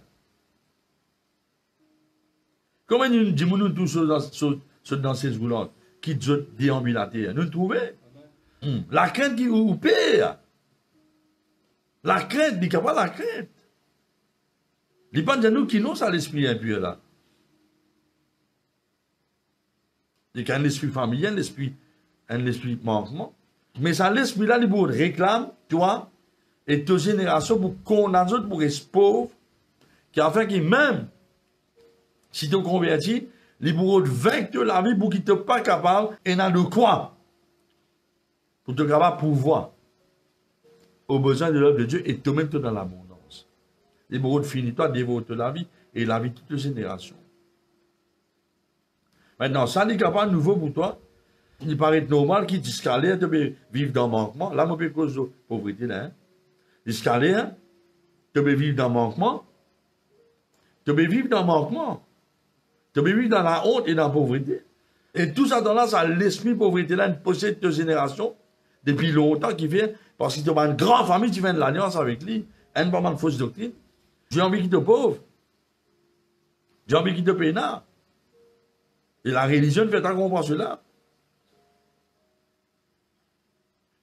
Comment nous disons, nous tous dans ces secondes, qui déambulateur, nous trouvons? La crainte qui ou perd. La crainte, il n'y a pas la crainte. Il n'y a pas de nous qui n'ont ça l'esprit impur là. Il y a un esprit familial, un esprit manquement. Mais ça l'esprit là, il vous réclame, toi, et tes générations pour qu'on a d'autres pour être pauvres, qui a fait que même, si tu es converti, il vous vaincre la vie pour qu'il ne soit pas capable, et n'a de quoi, pour te capable pouvoir, aux besoins de l'œuvre de Dieu, et toi-même dans l'abondance. Il vous finit toi, dévote la vie, et la vie de toutes les générations. Maintenant, ça n'est pas nouveau pour toi. Il paraît normal qu'il dit scalaire, tu peux vivre dans le manquement. Là, on peut cause de pauvreté. Là, hein? Il scalaire, tu peux vivre dans le manquement. Tu peux vivre dans le manquement. Tu peux vivre dans la honte et dans la pauvreté. Et tout ça, dans là, ça l'esprit pauvreté là, une possède de génération depuis longtemps qui vient, parce que tu as une grande famille, tu viens de l'alliance avec lui. Elle n'a pas mal de fausses doctrines. J'ai envie qu'il te pauvre. J'ai envie qu'il te peinard. Et la religion fait comprendre cela.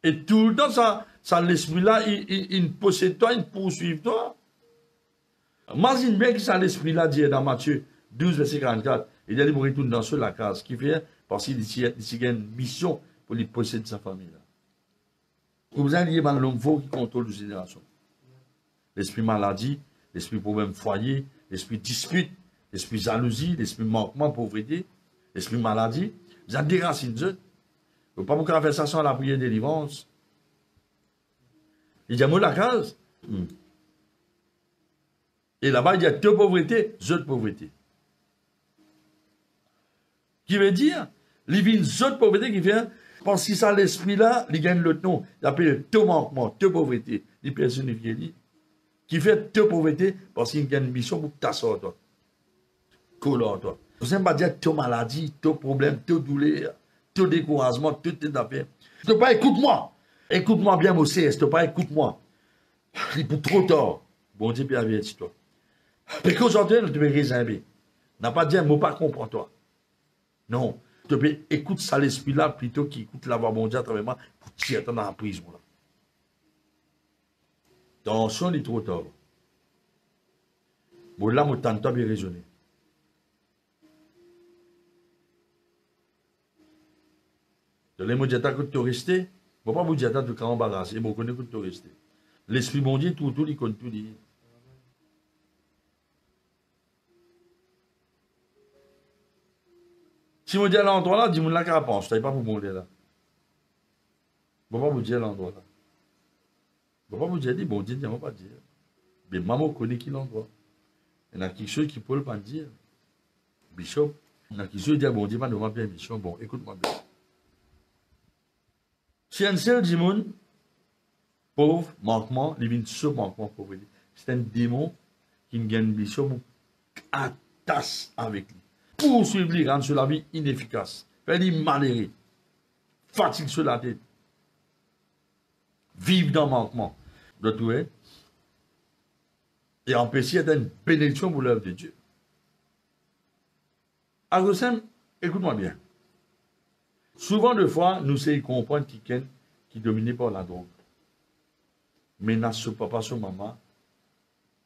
Et tout le temps, ça l'esprit-là, il possède toi, il poursuit toi. Imagine bien que ça l'esprit-là dit dans Matthieu 12, verset 44. Il a dit, vous retournez dans la case. Ce qui fait, parce qu'il y a une mission pour lui posséder sa famille. Là. Vous avez lié dans l'homme faux qui contrôle la génération. L'esprit maladie, l'esprit problème foyer, l'esprit dispute, l'esprit jalousie, l'esprit manquement, pauvreté, l'esprit maladie. Vous avez des racines. Vous ne pouvez pas faire ça sans la prière de délivrance. Il y a mot la case. Et là-bas, il y a deux pauvretés, deux pauvretés. Qui veut dire, il y a une autre pauvreté qui vient, parce que ça, l'esprit-là, il gagne l'autre nom. Il appelle deux manquements, deux pauvretés. Les personnes vieillies. Qui fait deux pauvretés, parce qu'il y a une mission pour t'asseoir, toi. Color, toi. Vous n'avez pas dire deux maladies, deux problèmes, deux douleurs, deux découragements, deux affaires. Je te pas, écoute-moi. Écoute-moi bien, mon CS, je te pas, écoute-moi. Il est trop tard. Bon Dieu, bien avec toi. Mais qu'aujourd'hui, tu peux réserver. N'a pas dit un mot, pas comprendre toi. Non. Tu peux écouter ça, l'esprit-là, plutôt qu'écoute la voix mondiale à travers moi, pour tirer dans la prison, là. Attention, il est trop tard. Bon, là, je tente bien raisonner. De les mots que tu restes, je ne vais pas vous dire que tu es embarrassé, mais je connais que tu restes. L'esprit bon Dieu, tout, il connaît tout. Si je dis à l'endroit là, dis-moi là qu'à pense, je ne pas pour mon là. Je ne vais pas vous dire à l'endroit là. Je ne vais pas vous dire, bon Dieu, je ne vais pas dire. Mais maman connaît qui l'endroit. Il y a quelque chose qui peut pas dire. Bishop, il y a quelque chose qui dit, bon Dieu, je ne vais pas bien mission. Bon, écoute-moi bien. Si un seul démon, pauvre, manquement, il vient de ce manquement pauvreté. C'est un démon qui a une mission pour attache avec lui. Poursuivre lui, rendre sur la vie inefficace. Faire lui malheureux. Fatigue sur la tête. Vivre dans le manquement. De tout, hein? Et empêcher d'être une bénédiction pour l'œuvre de Dieu. Agosem, écoute-moi bien. Souvent de fois, nous essayons de comprendre quelqu'un qui est dominé par la drogue. Menace sur papa, sur maman,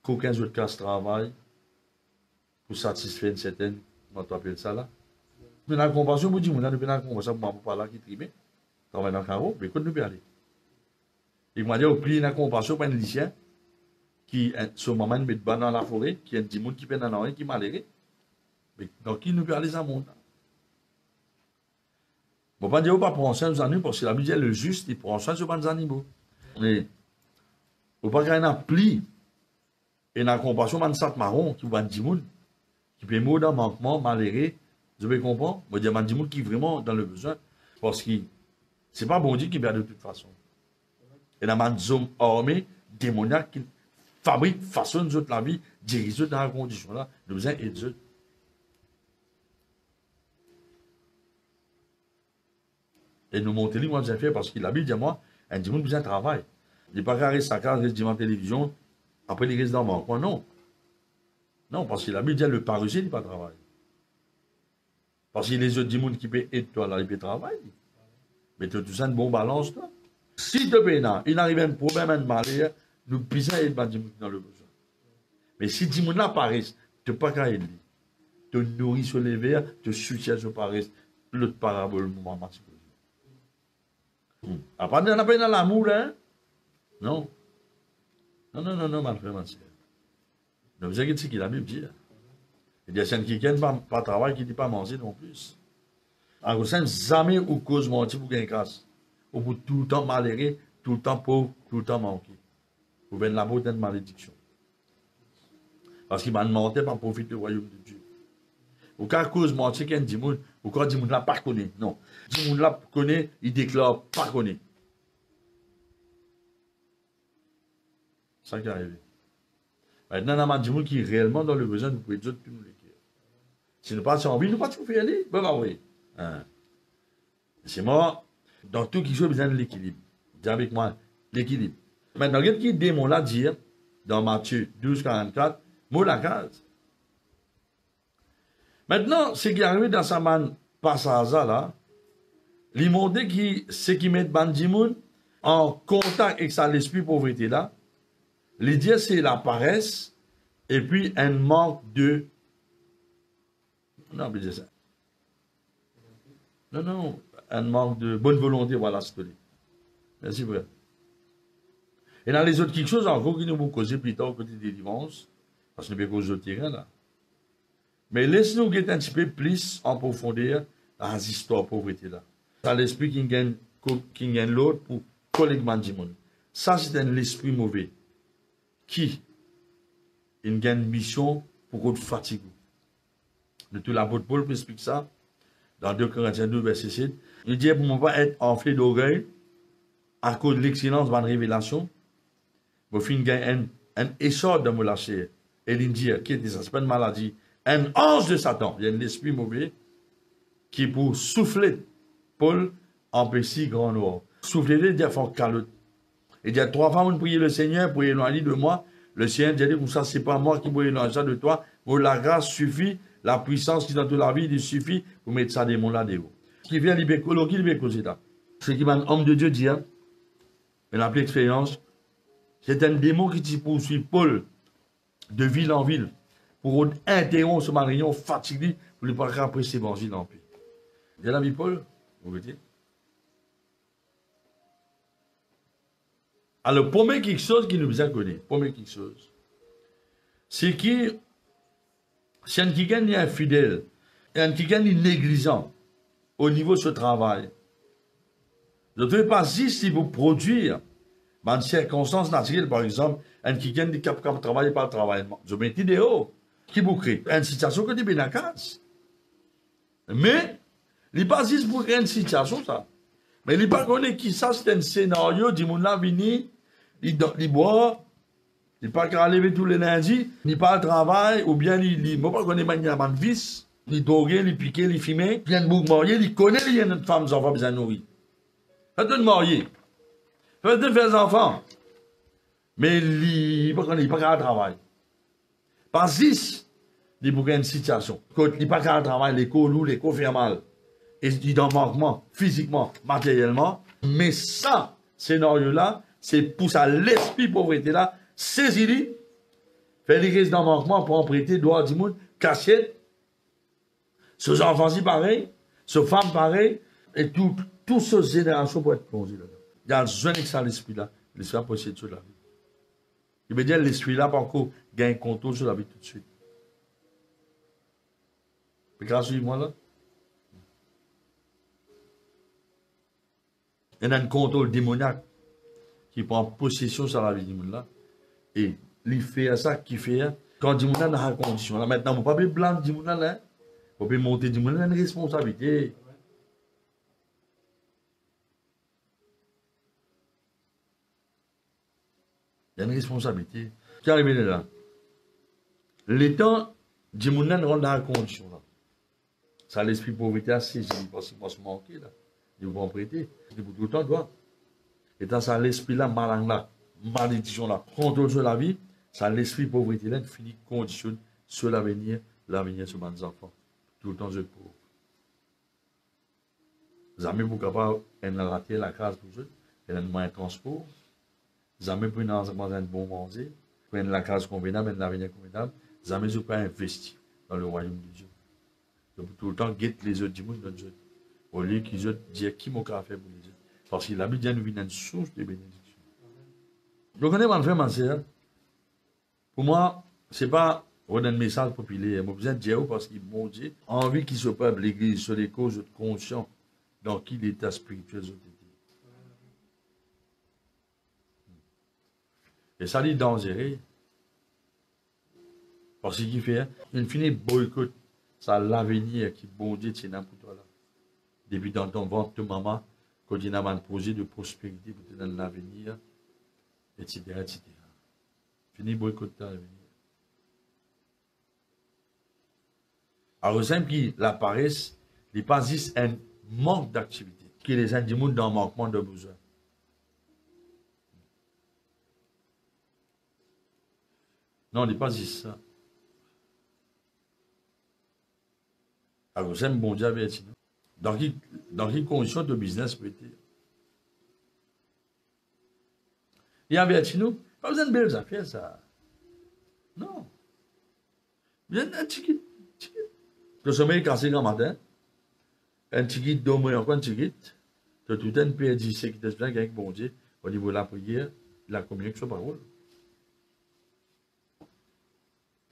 qu'aucun autre casse travail pour satisfaire une certaine, comment tu appelles ça là. Mais la compassion, vous dites, on a une compassion pour maman, papa là qui trime, travaille dans le carreau, mais écoute, nous peut aller. Et moi, j'ai pris une compassion pour un lycéen qui, son maman, met dans la forêt, qui est un petit monde qui peine dans la rue, qui est malheureux. Mais donc, qui nous peut aller dans le monde? Bon, pas dire pas prendre soin des animaux, parce que la Bible dit le juste, il prend soin des animaux. Mais, il ne faut pas qu'il y ait un pli et une compassion, un sac marron qui va dire qui peut mourir dans le manquement, malheureux. Vous avez compris? Je veux dire, un qui est vraiment dans le besoin, parce que ce n'est pas bon Dieu qui perd de toute façon. Et il y a des hommes armés, démoniaques, qui fabriquent, façonnent la vie, dirigent dans la condition là, de besoin et de et nous montrer, moi, j'ai fait parce qu'il a dit, moi, un dimanche, besoin de travail. Il n'est pas carré sa case, il reste devant la télévision, après il reste dans le manquement. Non. Non, parce qu'il a dit, le paresseux, il n'est pas travail. Parce qu'il y a les autres dimanches qui peuvent aider toi, là, il peut travailler. Mais tu as tout ça, une bonne balance, toi. Si tu peux, il arrive un problème, un malheur, nous puissons aider le dimanche dans le besoin. Mais si dimanche là paraissent, tu n'as pas qu'à aider. Tu nourris sur les verres, tu soutiens sur paraissent. L'autre parabole, moment, après, on n'a pas dans l'amour, hein? Non. Non, ma frère, ma soeur. Ne vous inquiétez pas qu'il a Bible dit. Il y a des qui ne pas travail, qui ne pas manger non plus. En gros, jamais ou cause mentir pour gagner grâce. Ou pour tout le temps malheureux, tout le temps pauvre, tout le temps manqué. Vous venez là-bas d'une malédiction. Parce qu'il m'a demandé par profiter du royaume de Dieu. Ou qu'à cause mentir qu'il y a un dimanche, ou quand dimanche là pas connaît. Non. Dimanche là connaît, il déclare pas connaît. C'est ça qui est arrivé. Maintenant, on a un dimanche qui est réellement dans le besoin, vous pouvez dire tout nous l'écrire. Si nous pas envie, nous pas tout faire aller. Ben, oui. Hein. C'est moi, dans tout qui soit besoin de l'équilibre. Dis avec moi, l'équilibre. Maintenant, regarde qui démon là dire, dans Matthieu 12, 44, mot la case. Maintenant, ce qui est arrivé dans sa man passage là, il m'a dit que ce qui met Bandimoun en contact avec ça, l'esprit pauvreté là, l'idée c'est la paresse et puis un manque de Non, on peut dire ça. Non, non, un manque de bonne volonté, voilà ce que c'est. Merci, frère. Et dans les autres quelque chose encore qui nous vont causer plus tard côté des délivrance, parce que nous avons causé au terrain là. Mais laisse-nous guetter un petit peu plus en profondeur dans les histoires de pauvreté là. C'est l'esprit qui gagne l'autre pour collectivement du monde. Ça, c'est un esprit mauvais qui il gagne une mission pour qu'on fatigue. De tout l'apôtre Paul explique ça dans 2 Corinthiens 2, verset 7. Il dit pour ne pas être enflé d'orgueil à cause de l'excellence de la révélation. Vous finissez un essor de me lâcher. Et il dit, qui est ça? C'est pas une maladie. Un ange de Satan. Il y a un esprit mauvais qui pour souffler Paul empêcher grand noir. Souffler, il dit, il faut calotte. Il dit, 3 fois, on prie le Seigneur pour éloigner de moi. Le Seigneur dit, comme ça, c'est pas moi qui peux éloigner ça de toi. Pour la grâce suffit, la puissance qui est dans toute la vie, il suffit pour mettre ça des mots là dedans. Ce qui vient libérer, qui libère causer là. Ce qui un homme de Dieu dit, hein, il a plus d'expérience. C'est un démon qui poursuit Paul de ville en ville pour interrompre ce marion fatigué pour ne pas après cet évangile en paix. Il y a l'ami Paul, vous voyez. Alors, premier quelque chose qui nous a connu, premier quelque chose, c'est que si un qui gagne infidèle, et un qui gagne négligent au niveau de ce travail, je ne veux pas si vous produire dans une circonstance naturelle, par exemple, un qui gagne des cap travail par le travail. Je mets une idée qui vous crée une situation que tu bien à casse. Mais, il n'est pas juste pour créer une situation, ça. Mais il n'est pas connu qui ça, c'est un scénario, du monde là, vini, il boit, il n'est pas qu'à lever tous les lundis, il n'est pas au travail, ou bien il ne peut pas connaître un vice, il droguer, il piquer, il fumer, il y a une boucle mariée, il connaît, il y a une femme, des enfants, bien nourris. Faites-le marier. Faites-le faire des enfants. Mais il n'est pas qu'à travail. Par 6, il y a une situation. Quand il n'est pas qu'à travail, l'école ou l'école fait mal. Et il est en manquement, physiquement, matériellement. Mais ça, scénario-là, c'est pour ça l'esprit pauvreté là, saisis-le, faire les risques d'en manquement pour en prêter, droit du monde, cachette. Ce enfants-ci pareil, ce femmes pareil, et toutes ces générations pour être plongées là-dedans. Il y a besoin de ça, l'esprit-là. L'esprit possède sur la vie. Il veut dire l'esprit-là, par contre, gagne contrôle sur la vie tout de suite. Regarde, suivez-moi là. Il y a un contrôle démoniaque qui prend possession sur la vie du monde là. Et il fait ça, qui fait, quand du monde là dans la condition là. Maintenant, on ne peut pas blâmer du monde là. On peut monter du monde là, une responsabilité. Il y a une responsabilité. Qui arrive là? L'état du monde là rentre dans la condition là. Ça, l'esprit pauvreté a saisi, parce qu'il va se manquer là. Ils vont prêter. C'est pour tout le temps, toi. Et dans ça, l'esprit là, malang là, malédiction là, contrôle sur la vie, ça, l'esprit pauvreté là, finit conditionne sur l'avenir sur mes enfants. Tout le temps, je pauvre. Jamais pour capable de rater la case pour eux, et un moyen de transport. Jamais pour un bon manger, pour la case convenable, un avenir convenable. Jamais je peux investir dans le royaume de Dieu. Donc, tout le temps, guette les autres du monde dans Dieu. Au lieu qu'ils disent qui m'a fait pour les autres. Parce que la Bible nous vient une source de bénédiction. Je connais mon frère, ma soeur. Pour moi, ce n'est pas un message populaire. Je besoin de Dieu parce qu'il m'a dit envie qu'il se peuple l'église sur les causes conscientes dans qui l'état spirituel est. Et ça dit dangereux. Parce qu'il fait, il finit boycott. Ça l'avenir qui bon Dieu tient pour toi là. Depuis dans ton ventre de maman, quand il y a un projet de prospérité pour te donner l'avenir, etc., etc. Fini boycotter l'avenir. Alors, simple qui la paresse, il n'est pas juste un manque d'activité, qui les gens du monde dans le manquement de besoin. Non, il n'est pas juste ça. Alors, j'aime bon Dieu avec nous. Dans quelles conditions de business peut-être? Il y a avec nous, pas besoin de belles affaires, ça. Non. Bien un ticket. Le sommeil cassé grand matin, un petit guide dormir encore un petit guide, tu as tout un perdu, c'est qui te plaint avec bon Dieu, au niveau de la prière, la communion sur parole.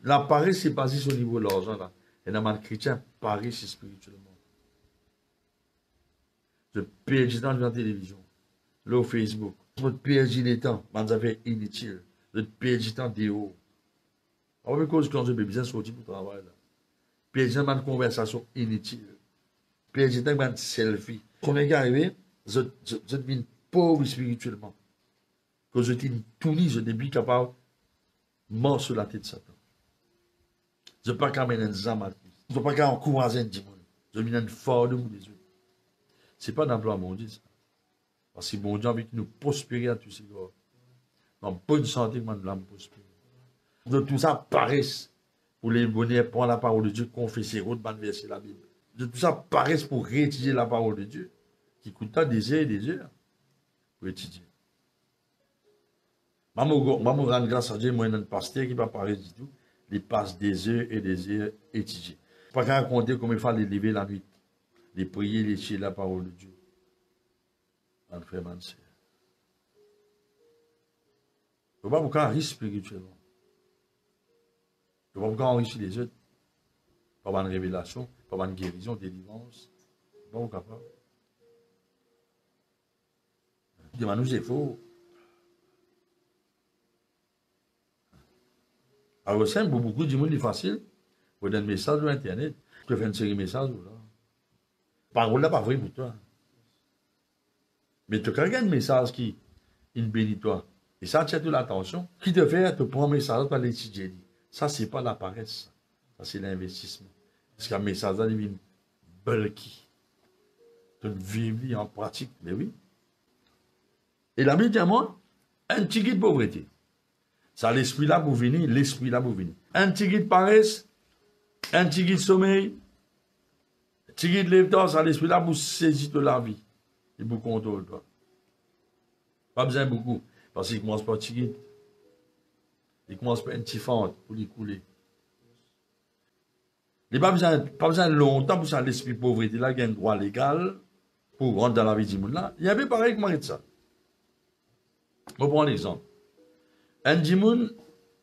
La paresse, c'est basé sur le niveau de l'argent, là. Et dans le chrétien, paresse spirituellement. Je perds du temps devant la télévision, là au Facebook. Je perds du temps dans des affaires inutiles. Je perds du temps dehors. À cause quand je peux bien sortir pour travail, là. Perds du temps dans une conversation inutile. Perds du temps dans une selfie. Quand est arrivé, je deviens pauvre spirituellement. Quand je dis tout ni, je deviens capable de mort sur la tête de Satan. Je ne peux pas amener un âme à Christ. Je ne peux pas encourager un démon. Je viens de fort de mon Dieu. Ce n'est pas d'emploi à mon Dieu, ça. Parce que mon Dieu a envie de nous prospérer à tous ces gars. Dans bonne santé, moi, nous l'âme prospérer. De tout ça, paresse pour les bonheurs, prendre la parole de Dieu, confesser, verser la Bible. De tout ça, paresse pour réétudier la parole de Dieu, qui coûte des heures et des heures pour étudier. Je me rends grâce à Dieu, moi, un pasteur qui ne va pas parler du tout. Il passe des heures et des heures étudier. Pas qu'à raconter comment il fallait lever la nuit, les prier, les chier la parole de Dieu. En frère, man, c'est. Il ne faut pas beaucoup enrichir spirituellement. Il ne faut pas beaucoup enrichir les autres. Pas avoir une révélation, pas avoir une guérison, délivrance. Pas beaucoup capable. Demande-nous, c'est faux. Alors, simple, pour beaucoup de monde, c'est facile. Vous donner un message sur Internet. Tu peux faire une série de messages. Là. Parole là, pas vrai pour toi. Mais tu as un message qui bénit toi. Et ça, tu as toute l'attention. Qui te fait te prendre un message pour l'étudier. Ça, ce n'est pas la paresse. Ça, c'est l'investissement. Parce qu'un message là, il vient bulky. Tu vis en pratique. Mais oui. Et la Bible dit à moi, un petit guide de pauvreté. Ça, l'esprit là pour venir, l'esprit là pour venir. Un petit guide de paresse, un petit guide de sommeil, un petit guide de lève-toi, ça, l'esprit là pour saisir de la vie. Et pour contrôler toi. Pas besoin beaucoup. Parce qu'il commence par un petit guide. Il commence par un petit fente pour lui couler. Il n'y a pas besoin longtemps pour ça, l'esprit de pauvreté là, il y a un droit légal pour rentrer dans la vie du monde là. Il y avait pareil que moi de ça. Je vais prendre l'exemple. Un dimoun,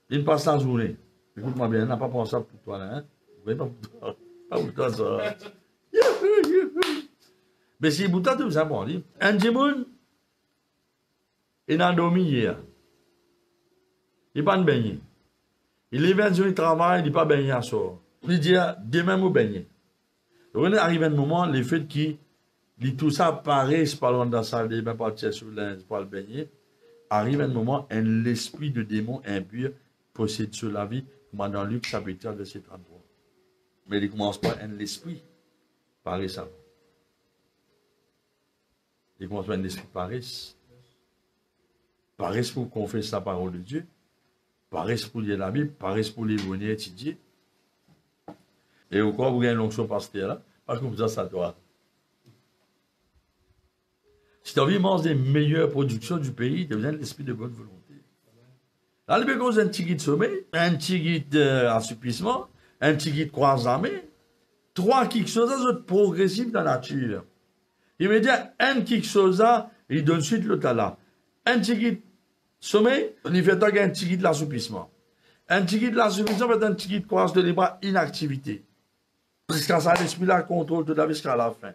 il passe la journée. Écoute-moi bien, il n'a pas pensé ça pour toi là. Hein? Oui, pas pour toi. Pas pour toi ça. Mais si vous avez tout ça pour dire, un dimoun, il a dormi hier. Il n'a pas de baigner. Il est 20 jours, il travaille, il n'est pas baigné à soir. Il dit, demain, vous baignez. Donc, il arrive un moment, le fait qu'il tout ça paraît, c'est pas loin dans la salle de bain, partir sur linge, pour le baigner. Arrive un moment, l'esprit de démon impur possède sur la vie, comme dans Luc chapitre verset 33. Mais il commence par l'esprit, paresse avant. Il commence par l'esprit paresse. Paresse pour confesser la parole de Dieu. Paresse pour lire la Bible. Paresse pour les venir étudier. Et au corps, vous avez une onction pasteur là. Pas comme ça doit. Si tu as envie de manger des meilleures productions du pays, tu as besoin de l'esprit de bonne volonté. Là, il y a un petit guide de sommeil, un petit guide d'assouplissement, un petit guide croisé. Trois quelque chose de progressif dans la nature. Il veut dire, un quelque chose, il donne suite l'autre là. Un petit guide sommeil, il fait un petit guide de l'assouplissement. Un petit guide de l'assouplissement fait un petit guide croise de les bras, inactivité. Jusqu'à ça, l'esprit là contrôle tout jusqu'à la fin.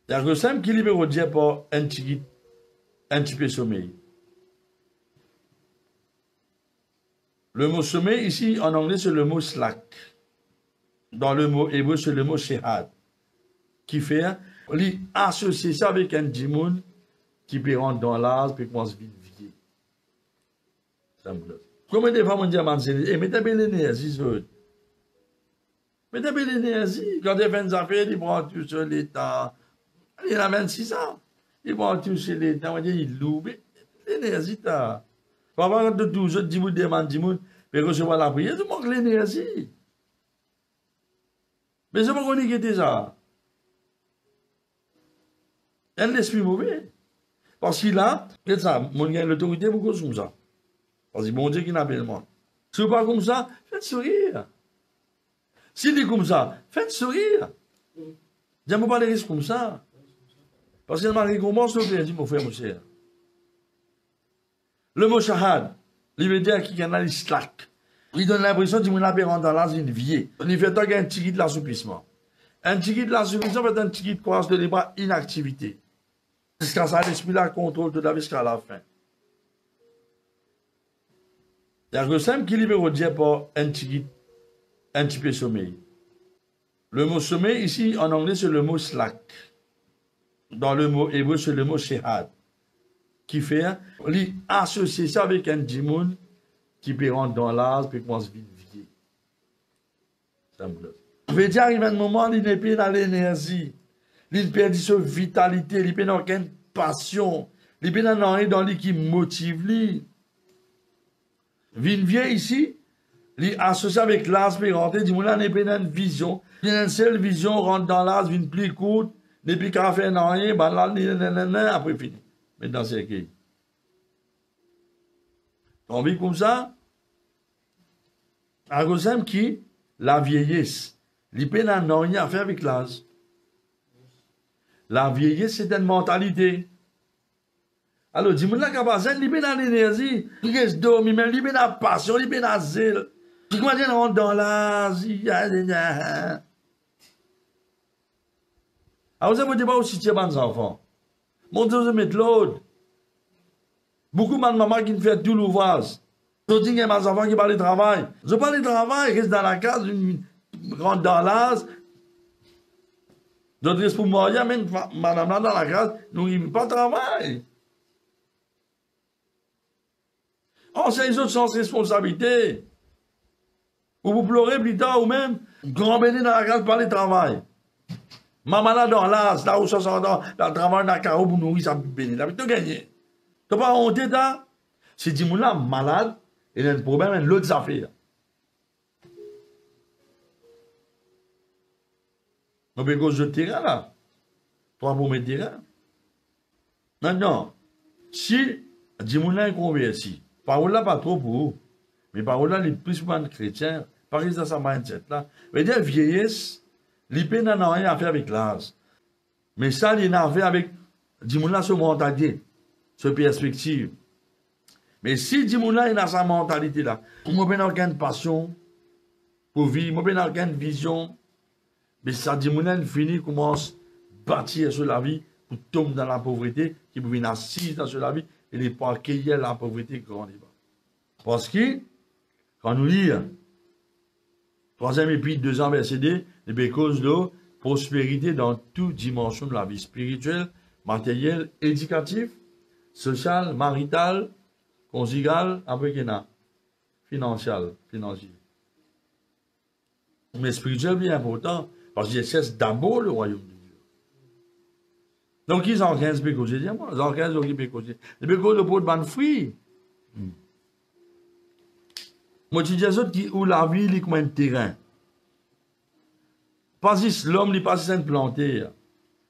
Il y a que simple qui libère au Dieu pour un petit peu sommeil. Le mot sommeil, ici, en anglais, c'est le mot slack. Dans le mot hébreu, c'est le mot shehad. Qui fait, il associe ça avec un dimoun qui peut rentrer dans l'âge et commence à vivre. Comment des femmes disent à Manseli, mettez bien l'énergie, mettez bien l'énergie. Quand ils font des affaires, ils prennent tout sur l'état. Il a 26 ans. Il prend tout sur l'état, on dit, il loue. L'énergie, t'as. Pas de tout, je dis, vous demandez, mais recevoir la prière, tu manques l'énergie. Mais je ne sais pas qu'on est déjà. Il y a l'esprit mauvais. Parce qu'il a, c'est ça, mon gars, l'autorité, vous cause comme ça. Parce que bon Dieu qui n'a pas le monde. Si vous pas comme ça, faites sourire. S'il dit comme ça, faites sourire. J'aime pas les risques comme ça. Parce qu'il y a une récompense, il dit, mon frère, mon cher. Le mot shahad, il veut dire qu'il y en a les slack. Il donne l'impression qu'il y a dans l'âge d'une vie. Il fait un petit guide de l'assouplissement. Un petit guide de l'assouplissement fait un petit guide de croissance de libre inactivité. Jusqu'à ça, l'esprit-là contrôle tout jusqu'à la fin. Il y a que simple qui libère dire pour un petit guide, un petit peu sommeil. Le mot sommeil, ici, en anglais, c'est le mot slack. Dans le mot hébreu, c'est le mot shehad. Qui fait, associer ça avec un djimoun qui peut rentrer dans l'âge, puis commence vite vieillir. Ça me bloque. Je veux dire, il y a un moment, il n'est plus dans l'énergie. Il perd sa vitalité, il perd aucune passion. Il perd dans lui qui motive lui. Vin vieille ici, il associe avec l'âge, puis rentrer, il dit, là, il perd une vision. Il a une seule vision, rentre dans l'âge, vient plus courte, depuis qu'il a fait rien, ben là, après fini. Mais dans ces cas. On vit comme ça. À cause qui, la vieillesse, l'IP n'a rien à faire avec l'âge. La vieillesse, c'est une mentalité. Alors, dis-moi, la capacité, l'IP n'a l'énergie, il reste dormi, mais l'IP n'a passion, l'IP n'a zèle. Puis comment dire, on rentre dans l'âge, alors, vous avez pas aussi tiens les enfants. Mon Dieu, vous mettez l'autre. Beaucoup de maman qui fait tout l'ouvrage. Je dis qu'il y a des enfants qui parlent de travail. Je parle de travail, ils restent dans la case, rentrent dans l'âge. D'autres restent pour moi, même madame là dans la case, nous n'avons pas de travail. Oh, c'est les autres sans responsabilité. Ou vous pleurez plus tard, ou même, grand béni dans la case, parler de travail. Maman là dans l'âge, là où 60 ans, là, travaille dans la carreau pour nourrir sa béni. Là, tu as gagné. Tu n'as pas honte, là? Si tu es malade, il y a un problème, il y a l'autre affaire. On peut cause de terrain, là. Toi, pour mettre terrain. Non, non. Si, dis-moi, est converti. Parole là, pas trop pour vous. Mais parole là, les plus souvent chrétiens, par exemple, dans sa mindset, là. Mais dire vieillesse, l'IP n'a rien à faire avec l'âge. Mais ça, il n'a rien à faire avec, dis-moi, ce mentalité, ce perspective. Mais si dis-moi, il a sa mentalité là, moi, je n'ai aucune passion pour vivre, moi, je n'ai aucune vision, mais ça, dis-moi, il finit, commence à bâtir sur la vie pour tomber dans la pauvreté, qui peut venir assis dans la vie, et ne pas accueillir la pauvreté grand débat. Parce que, quand nous lisons, 3e épître, 2 verset 2, et cause de prospérité dans toute dimension de la vie spirituelle, matérielle, éducative, sociale, maritale, conjugale, après financière. Mais spirituel, bien important, parce qu'il cherche d'abord le royaume de Dieu. Donc, ils ont 15 pécos, j'ai dit, moi, ils ont 15 pécos. Les pécos de pour de fruits. Moi, je dis où la vie, il est comme un terrain. Pas si l'homme n'est pas si sain planté.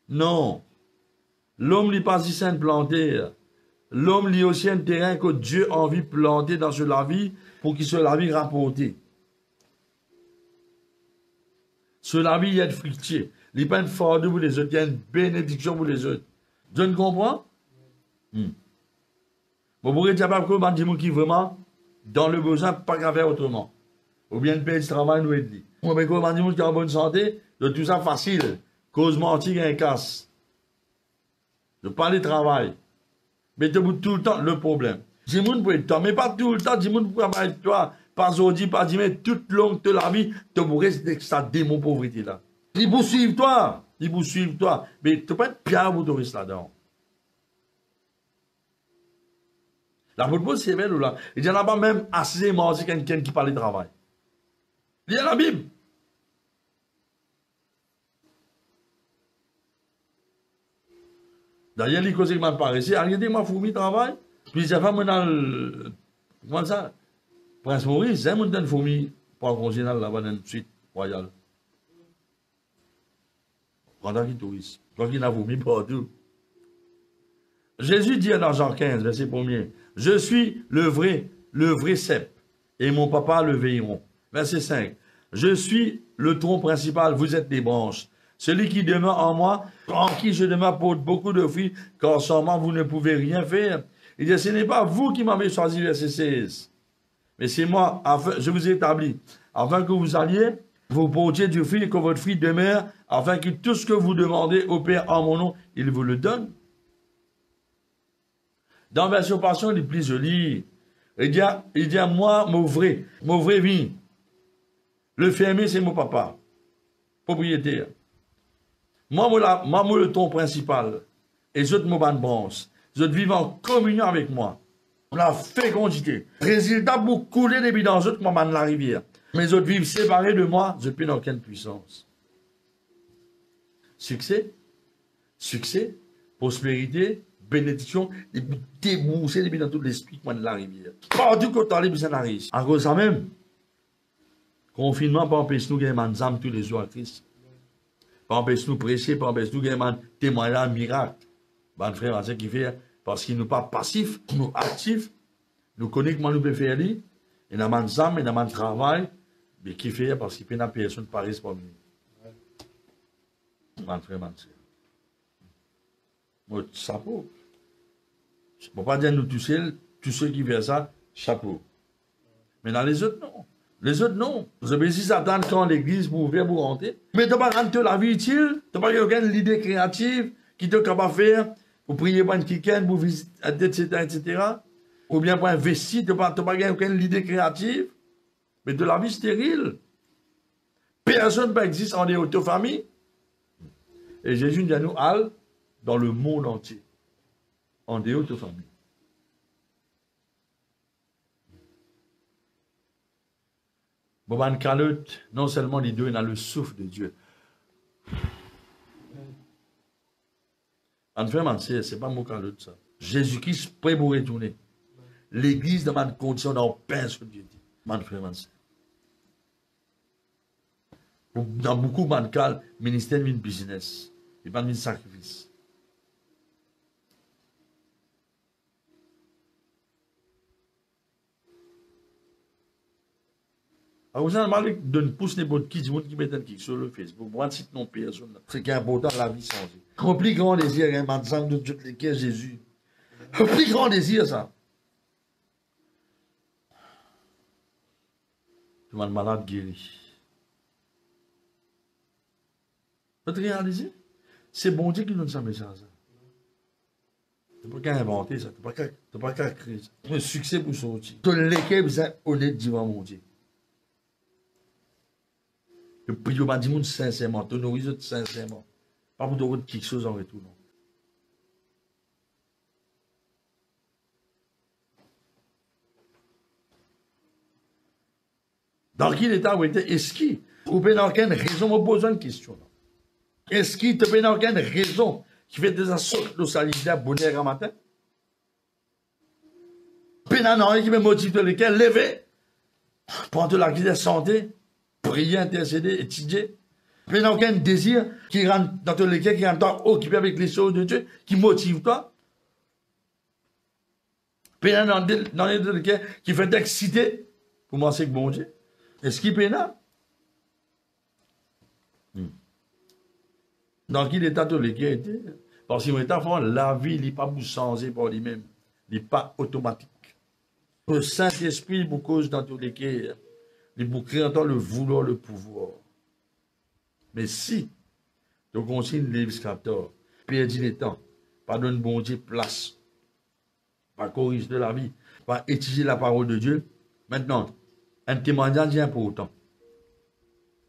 Non. L'homme n'est pas si sain planté. L'homme est aussi un terrain que Dieu a envie de planter dans la vie pour qu'il soit la vie rapportée. Sur la vie, il y a de fructier. Il n'y a pas de fardeau pour les autres, il y a une bénédiction pour les autres. Je ne comprends? Vous pourrez dire pas que je qui vraiment dans le besoin, pas qu'à faire autrement. Ou bien de payer du travail, nous aider. Ou bien comment dire qui est en bonne santé, de tout ça facile. Cause mentir un casse. De parler de travail. Mais tu tout le temps le problème. Dis-moi pour être toi, mais pas tout le temps, dis-moi pour travailler avec toi. Pas aujourd'hui, pas dimanche, toute longue de la vie, tu pourrais ça démon pauvreté là. Ils poursuivent toi. Ils poursuivent toi. Mais tu peux pas être bien pour te rester là-dedans. La Bible, c'est belle ou là. Il y en a pas même assez mardi quelqu'un qui parle de travail. Il y a la Bible. D'ailleurs, les causes qui m'ont parlé, c'est regardez ma fourmi travail. Puis j'ai fait dans le. Comment ça? Prince Maurice, c'est mon une fourmi pour un congénal là-bas dans une suite royale. Pendant qu'il touriste. Quand il a fourmi partout. Jésus dit dans Jean 15, verset 1er, je suis le vrai cep, et mon papa le veilleron. Verset 5, je suis le tronc principal, vous êtes les branches. Celui qui demeure en moi, en qui je demeure, porte beaucoup de fruits, car sans moi, vous ne pouvez rien faire. Il dit, ce n'est pas vous qui m'avez choisi, verset 16. Mais c'est moi, je vous ai établi, afin que vous alliez, vous portiez du fruit et que votre fruit demeure, afin que tout ce que vous demandez au Père en mon nom, il vous le donne. Dans la version Passion, il est plus joli. Il dit à moi, mon vrai vie. Le fermier, c'est mon papa, propriétaire. Moi, le ton principal. Et les autres, mon branche. Les autres vivent en communion avec moi. La fécondité. Résultat pour couler des bidons, les autres, moi, la rivière. Mais les autres vivent séparés de moi, je n'ai aucune puissance. Succès, prospérité, bénédiction, et puis débourser les bidons dans tout l'esprit, moi, de la rivière. Partout que tu as les besoins d'arriver. À cause de ça même, confinement, pas empêcher nous de gagner des âmes tous les jours à Christ. Pas empêcher nous prêcher, pas empêcher nous de gagner des témoignages miracles. Bon frère, c'est ce qui fait, parce qu'il n'est pas passif, nous actifs, nous connaissons comment nous pouvons faire, et nous avons des âmes, et nous avons un travail, mais qui fait, parce qu'il n'y a personne qui paraît pour nous. Bon frère, moi, chapeau. Je ne peux pas dire nous tous ceux qui font ça, chapeau. Mais dans les autres, non. Les autres, non. Vous avez dit Satan quand l'église pour ouvrir, pour rentrer. Mais tu n'as pas rendu la vie utile. Tu n'as pas aucune idée créative qui te capable de faire pour prier pour un week-end, pour visiter, etc. Ou bien pour investir. Tu n'as pas aucune idée créative. Mais de la vie stérile. Personne ne existe en dehors de ta famille. Et Jésus dit à nous, all dans le monde entier. En dehors de ta famille. Boban Calotte, non seulement les deux, il a le souffle de Dieu. En fait, c'est pas mon Calotte, ça. Jésus-Christ prêt pour retourner. L'église dans ma condition dans pain sur Dieu. Dans beaucoup de cas, le ministère est un business. Il n'est pas un sacrifice. Alors, vous avez de ne pousser n'importe qui, qui met un kick sur le Facebook. Moi, si non personne, c'est qui est important, la vie changée. Un plus grand désir, un ensemble de toutes les caisses Jésus. Un plus grand désir, ça. Tu m'as malade guéri. Vous avez réalisé? C'est bon Dieu qui nous donne ça, message. Tu n'as pas qu'à inventer ça. Tu n'as pas qu'à créer ça. Un succès pour sortir. Tu l'équerre, vous êtes honnête devant mon Dieu. Le prix au du monde sincèrement, tu nous sincèrement. Pas pour te quelque chose en retour, non. Dans quel état vous êtes? Est-ce qu'il vous n'avez aucune raison, on pose une question. Est-ce qu'il te n'a aucune raison qui fait des assautes de salutaire bonheur en matin? Pénal qui me motive de lesquels lever, prendre la guide de santé, prier, intercéder, étudier. Mais n'a aucun désir qui rentre dans tous les cas, qui rentre occupé avec les choses de Dieu, qui motive toi. Pénal dans les cas qui fait t'exciter pour moi c'est que bon Dieu. Est-ce qu'il pénal? Dans quel état tous les cas était? Parce que la vie n'est pas changer par lui-même. Il n'est pas automatique. Le Saint-Esprit vous cause dans tous les cas. Il vous crée en temps le vouloir, le pouvoir. Mais si, tu consignes les capteurs, perdis le temps, pas donne bon Dieu place, pas corriger de la vie, pas étudier la parole de Dieu, maintenant, un témoignage est important.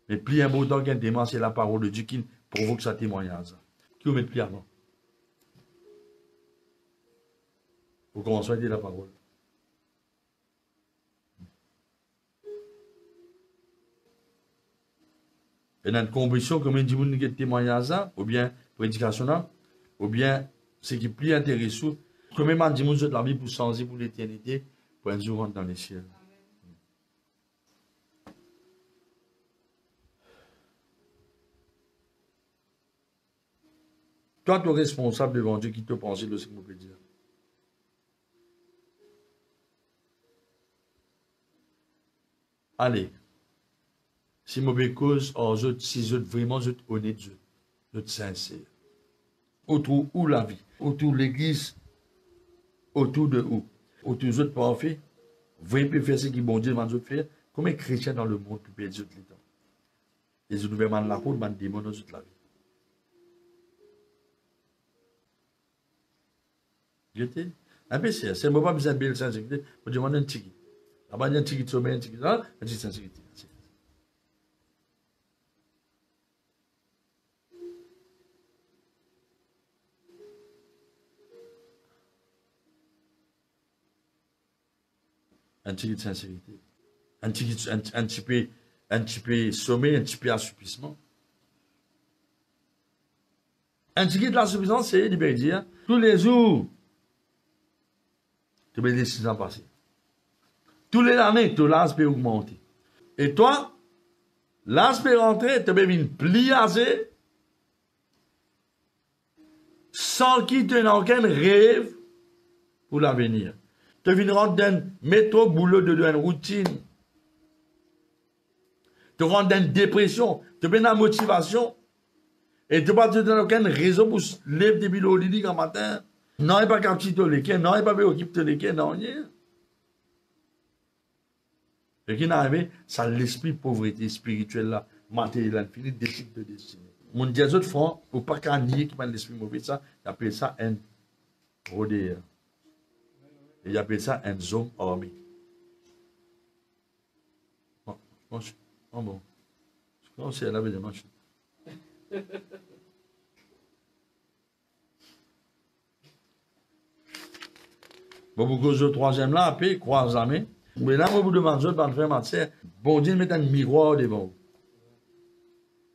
Mais plus important qu'un témoignage, c'est la parole de Dieu qui provoque ce témoignage. Qui vous met plus avant? Vous commencez à dire la parole. Et dans une conviction, comme dit moun qui témoignage, ou bien prédication, ou bien ce qui est plus intéressant, comme il dit moun la vie pour changer pour l'éternité, pour un jour rentrer dans les cieux. Toi, tu es responsable devant Dieu qui te pense de ce que vous pouvez dire. Allez. Si mauvais cause, si vous êtes vraiment honnête, vous êtes sincère. Autour où la vie, autour de l'église, autour de où, autour de autres parfaits, vous pouvez faire ce que bon Dieu m'a fait. Combien de chrétiens dans le monde qui perdent les temps? Ils ont ouvert la route, man démon dans toute la vie. J'étais un peu c'est moi pas besoin de belle sincérité, je demande un ticket. Là-bas, il y a un ticket de sommeil, un ticket de un ticket de sincérité. Un ticket de sincérité. Un petit peu sommeil, un petit peu assouplissement. Un ticket de l'assouplissement, c'est de dire, tous les jours, tu peux les 6 ans passés. Tous les années, ton l'aspect augmenté. Et toi, l'aspect rentré, tu peux venir plier sans qu'il te n'ait aucun rêve pour l'avenir. Tu viens rentrer dans le métro, boulot de une routine. Tu rentres dans une dépression, tu viens dans la motivation. Et tu n'as pas aucune raison pour se lever depuis le lit le matin. Non, il n'y a pas qu'un petit toléquet, non, il n'y a pas qu'un toléquet, non, rien. Et qui n'est arrivé, c'est l'esprit de pauvreté spirituelle là, matérielle, fini, décide de destinée. Mon Dieu, autres fois, il ne faut pas qu'un nier qui m'a l'esprit mauvais, ça, il appelle ça un rodéeur. Et il appelle ça un homme armé. Bon, je pense, oh bon. Je pense qu'elle avait des manches. Bon, vous cause le troisième là, après, croisez. Mais là, vous demandez, par le frère Mathieu, bon Dieu, met un miroir devant vous.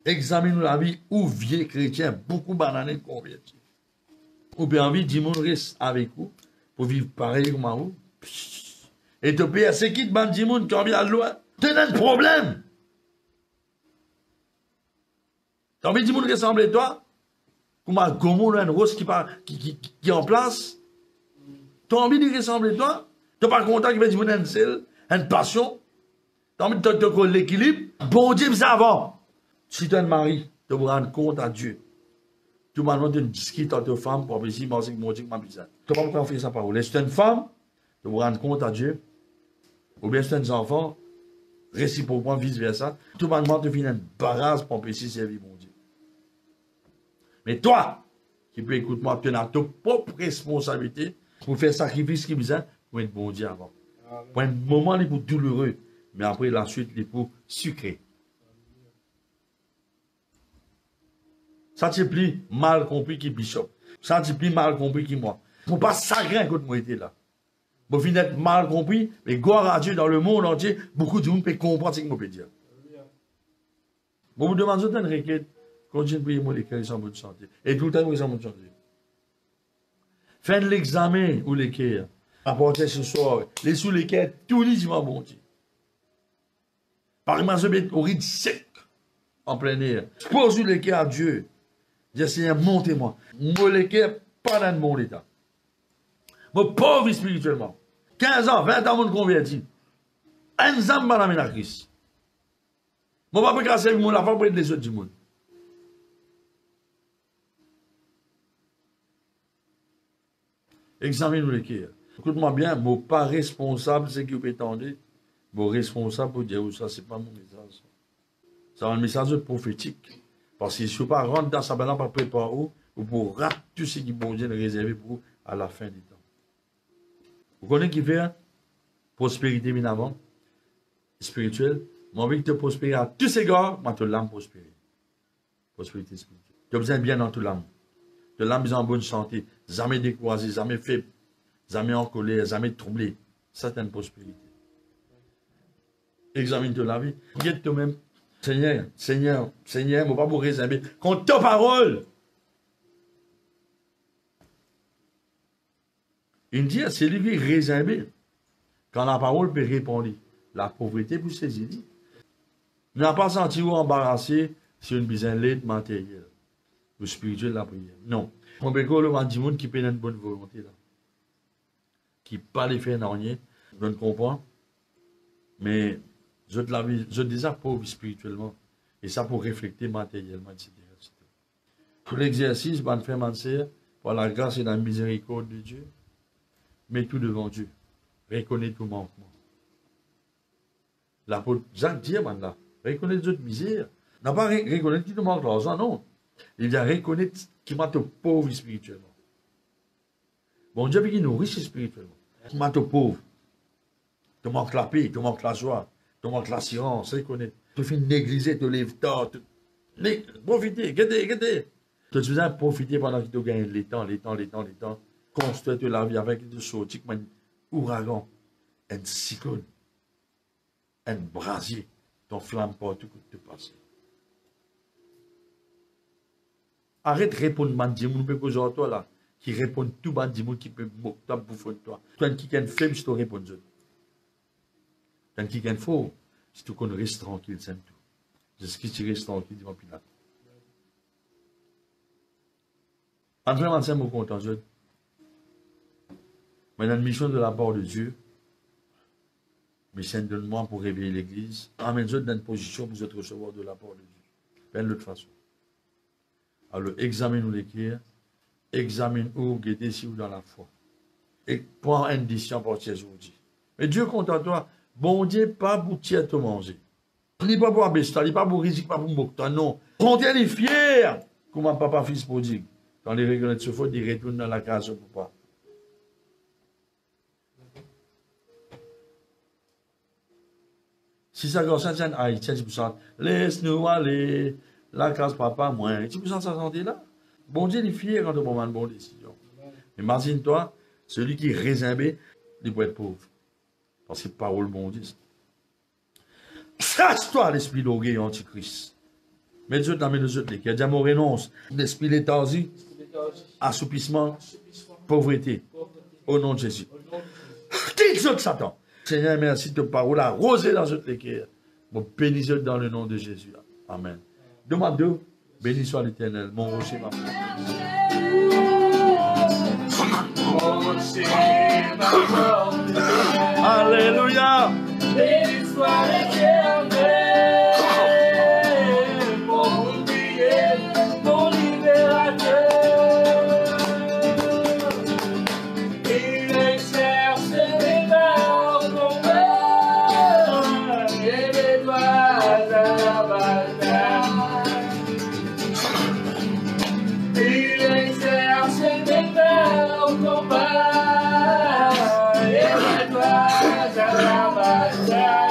Examinez la vie ou vieux chrétien, beaucoup bananés convertis. Ou bien envie, dis moun reste avec vous, pour vivre pareil comme vous. Et te payer ce qui te bande dis moun, qui en vient loin. T'as un problème. T'as envie de dis moun ressemble à toi? Comme un gommon, un rose qui est en place? T'as envie de ressembler à toi? T'as pas content qu'il va dire une selle, une passion? T'as envie de te coller l'équilibre? Bon Dieu, c'est avant. Si tu es un mari, tu vas rendre compte à Dieu. Tu m'as demandé de discuter avec ta femme pour apprécier mon Dieu, ma bizarre. Tu vas pas faire ça par où? Si tu es une femme, tu vas rendre compte à Dieu. Ou bien si tu es un enfant, réciproquement, vice-versa. Tu m'as demandé de finir une barrage pour apprécier servir mon Dieu. Mais toi, qui peux écouter moi, tu as ta propre responsabilité pour faire sacrifice qui est besoin pour être bon Dieu avant. Pour un moment, il est pour douloureux, mais après, la suite, il est pour sucré. Ça, c'est plus mal compris qui bishop. Ça, c'est plus mal compris qui moi. Il ne faut pas s'agréer quand moi j'étais là. Pour finir d'être mal compris, mais gloire à Dieu dans le monde entier, beaucoup de gens peuvent comprendre ce que je peux dire. Bon, vous demandez une requête, continuez de prier pour les cœurs en bonne santé. Et tout le temps, ils sont en bonne santé. Faites l'examen ou les cœurs. Apportez ce soir, les sous les cœurs, tous les jours, bon Dieu. Par exemple, je vais au rythme sec, en plein air. Pose les cœurs à Dieu. Dis, Seigneur, montez-moi. Moi, les cœurs, pas dans mon état. Moi, pauvre spirituellement. 15 ans, 20 ans, je me convertis. Un an, je suis à Christ. Moi, je ne peux pas casser mon affaire pour les autres du monde. Examine les cœurs. Écoute-moi bien, je ne suis pas responsable, c'est qui vous prétendez. Je suis responsable pour dire, ça, ce n'est pas mon message. C'est un message prophétique. Parce que si vous ne pas rentrer dans sa balance, pas préparer ou pour rater tout ce qui bon Dieu réservé pour vous à la fin du temps. Vous connaissez qui fait prospérité évidemment, spirituelle. Mon envie de prospérer à tous ces gars, moi, tu l'âme prospérer. Prospérité spirituelle. Tu as besoin de bien dans toute l'âme. Tu l'âme besoin en bonne santé. Jamais découragé, jamais faible, jamais en colère, jamais troublé. Certaine prospérité. Examine la vie. Guette toi-même. Seigneur, Seigneur, Seigneur, je ne vais pas vous réserver. Contre ta parole. Il dit, c'est lui qui est réservé. Quand la parole peut répondre, la pauvreté peut saisir. Nous n'avons pas senti vous embarrassé sur une besoin l'aide matérielle ou spirituelle de la prière. Non. On peut le du monde qui peut une bonne volonté. Là. Qui ne pas les faire rien. Je ne comprends. Mais Je déjà pauvre spirituellement. Et ça pour refléter matériellement, etc. Pour l'exercice, je vais faire ma sœur, pour la grâce et la miséricorde de Dieu, mets tout devant Dieu. Reconnais tout manquement. L'apôtre Jacques dit, là, reconnaître toute misère. N'a pas reconnaître qui te manque l'argent, non. Il dit reconnaître qui m'a pauvre spirituellement. Bon Dieu, qui nous riche spirituellement. Qui m'a pauvre. Te manque la paix, te manque la joie, te manque l'assurance, reconnaître. Tu finis négliger, te lèves tard. Profitez, gardez. Tu dois profiter pendant que tu gagnes les temps. Construire la vie avec des choses, un ouragan, un cyclone, un brasier, ton flamme partout que tu passes. Arrête de répondre à des gens qui sont toi là, qui répondent tout à des gens qui peuvent bouffer de toi. Toi qui es faible, si tu réponds. Toi qui es faux, si tu connais, reste tranquille, c'est tout. C'est ce qui tu restes tranquille, dis-moi plus là. En vraiment, c'est mon content, je. Mais dans la mission de la part de Dieu, mais c'est de moi pour réveiller l'Église. Amène-je dans une position pour vous recevoir de la part de Dieu. De l'autre façon. Alors, examine-nous l'écrire, examine-nous, guettez si vous dans la foi. Et prends une décision pour Jésus dit. Mais Dieu compte en toi, bon Dieu, pas pour tirer te manger. Il n'est pas pour abaisser, il n'est pas pour risquer, pas pour moquer, non. Comptez les fiers, comme un papa fils prodigue. Quand les reconnaît ce faute, il retourne dans la case au papa. Si ça commence à être haïtien, 10%, laisse-nous aller, la case papa, moins. 10% de sa santé là. Bon Dieu, il est fier quand on prend une bonne décision. Imagine-toi, celui qui est résimbé, il peut être pauvre. Parce que parole bon Dieu. Chasse-toi l'esprit d'orgueil antichrist. Mais Dieu t'a mis le autres, qui a dit, mon renonce, l'esprit léthargie, assoupissement, pauvreté. Au nom de Jésus. Quitte autres Satan. Seigneur, merci de ta parole arrosée dans notre cœur. Bon, bénis-le dans le nom de Jésus. Amen. Demande, béni soit l'Éternel, mon rocher, ma foi. Alléluia. Béni soit l'Éternel, mon bouclier, mon libérateur. Il exerce des barres combat et les doigts à la bataille. Il exerce des barres combat et les doigts à la bataille.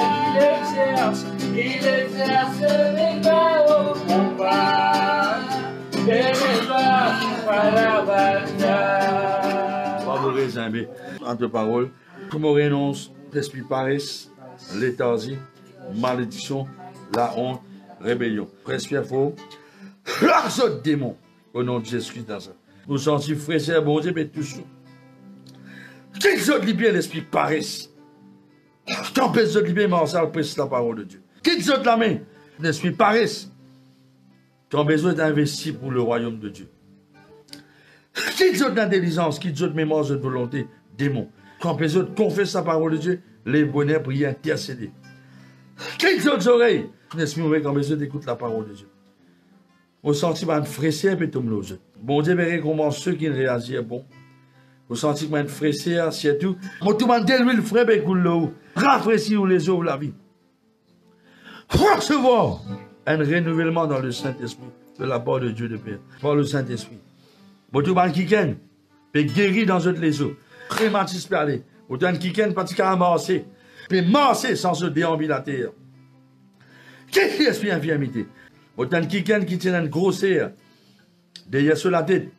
Il exerce les barres au combat et les doigts à la bataille. Bravo, résimbé. Entre paroles, tout me renonce, l'esprit paresse, léthargie, malédiction, la honte, rébellion. Respire faux. Lâche autres démons. Au nom de Jésus-Christ dans ça. Nous sentis frères, bon Dieu, mais tous. Qu'ils autres libèrent l'esprit paresse. Quand les autres libèrent, Marcel presse la parole de Dieu. Qu'ils autres la main, l'esprit paresse. Quand besoin d'investir pour le royaume de Dieu. Qu'ils autres d'intelligence, qu'ils autres mémoire de volonté, démons. Quand les autres confessent la parole de Dieu, les bonheurs prient intercéder. Qu'ils autres oreilles, l'esprit mauvais, quand les autres écoutent la parole de Dieu. Au sentiment de fraîcheur, et tombe l'eau. Bon Dieu, récompense ceux qui réagissent bon. Au sentiment de fraîcheur, c'est tout. Mon tout le monde l'huile frais, et coule l'eau. Rafraîchir les eaux de la vie. Recevoir un renouvellement dans le Saint-Esprit de la part de Dieu de Père, par le Saint-Esprit. Bon tout le monde qui ken, peut guérir dans toutes les eaux. Prématis peut aller. Autant qui ken, pas de marcher. Peut marcher sans se déambuler la terre. Qu'est-ce qui est l'esprit infirmité? Autant qui ken qui tient une grossière derrière sur la tête.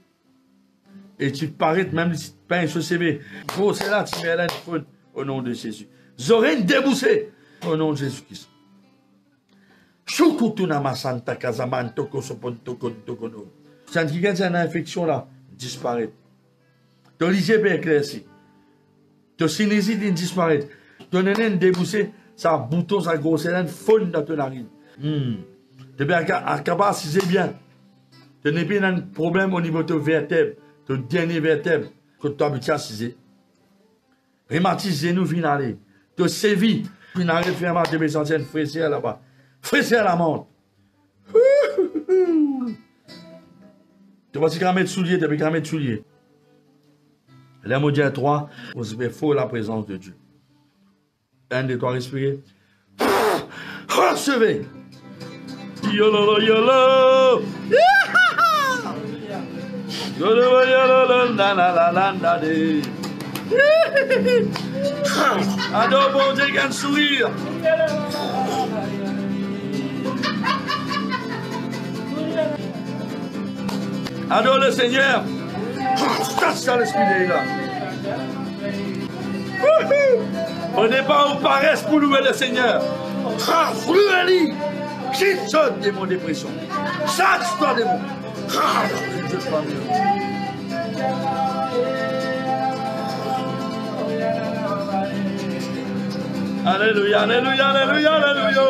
Et tu parais même si tu peins sur CV. Grossière là, tu mets là une faute au nom de Jésus. J'aurai une déboussée au nom de Jésus-Christ. Chukutuna masanta kazaman toko sopon toko toko no. Quand qui ken c'est une infection là, disparaît. Ton lycée peut éclairci. Ton sinusite disparaît. Ton nez déboussé, ça bouton, ça grossière, une faune dans ton narine. Tu es capable si c'est bien. Tu n'as pas un problème au niveau de ton vertèbre, ton dernier vertèbre, que tu as habitué à ciser. Rhumatisme nous finale. Tu sévis, Puis, on arrive à mater mes centaines fraîcheurs là-bas. Fraîcheurs la monte. Tu vas te mettre soulier, tu vas mettre soulier. Là, on dit à 3, on se fait faux la présence de Dieu. 1, 2, 3, respirez. Recevez. Yolo, yolo. Yolo, yolo, la la la la la de. Adore bon Dieu, un sourire. Adore le Seigneur. Ça, l'esprit est là. On n'est pas en paresse pour louer le Seigneur. Flueli. Qui saute de mon dépression. Chaque de mon. Alléluia, alléluia, alléluia, alléluia.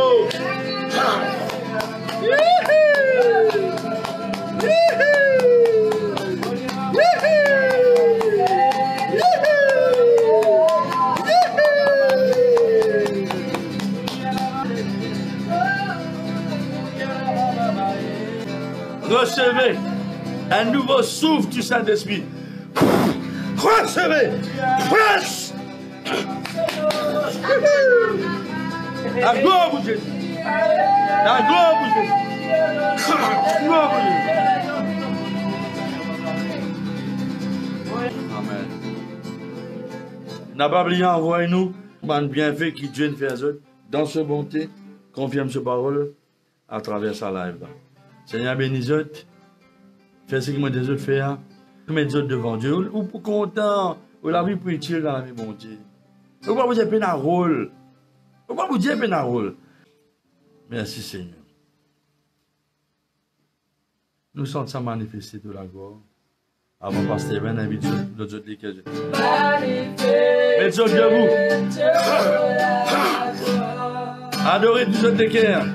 Recevez un nouveau souffle du Saint-Esprit. Recevez. Presse. La gloire pour Jésus. La gloire pour Jésus. La gloire pour Jésus. Amen. N'a pas oublié, envoyez-nous un bienfait qui Dieu nous fait dans ce bonté, confirme ce parole à travers sa live. Seigneur bénis autres, fais ce que moi des autres faire, mettre autres devant Dieu, ou pour content, ou la vie pour utile dans la vie bon Dieu. Ou pas vous dire peine à rôle. Ou pas vous dire peine à rôle. Merci Seigneur. Nous sommes ça manifester de la gloire. Avant Pasteur Ben, invite d'autres autres lesquels. Mettez autres debout. Adorez tous autres lesquels.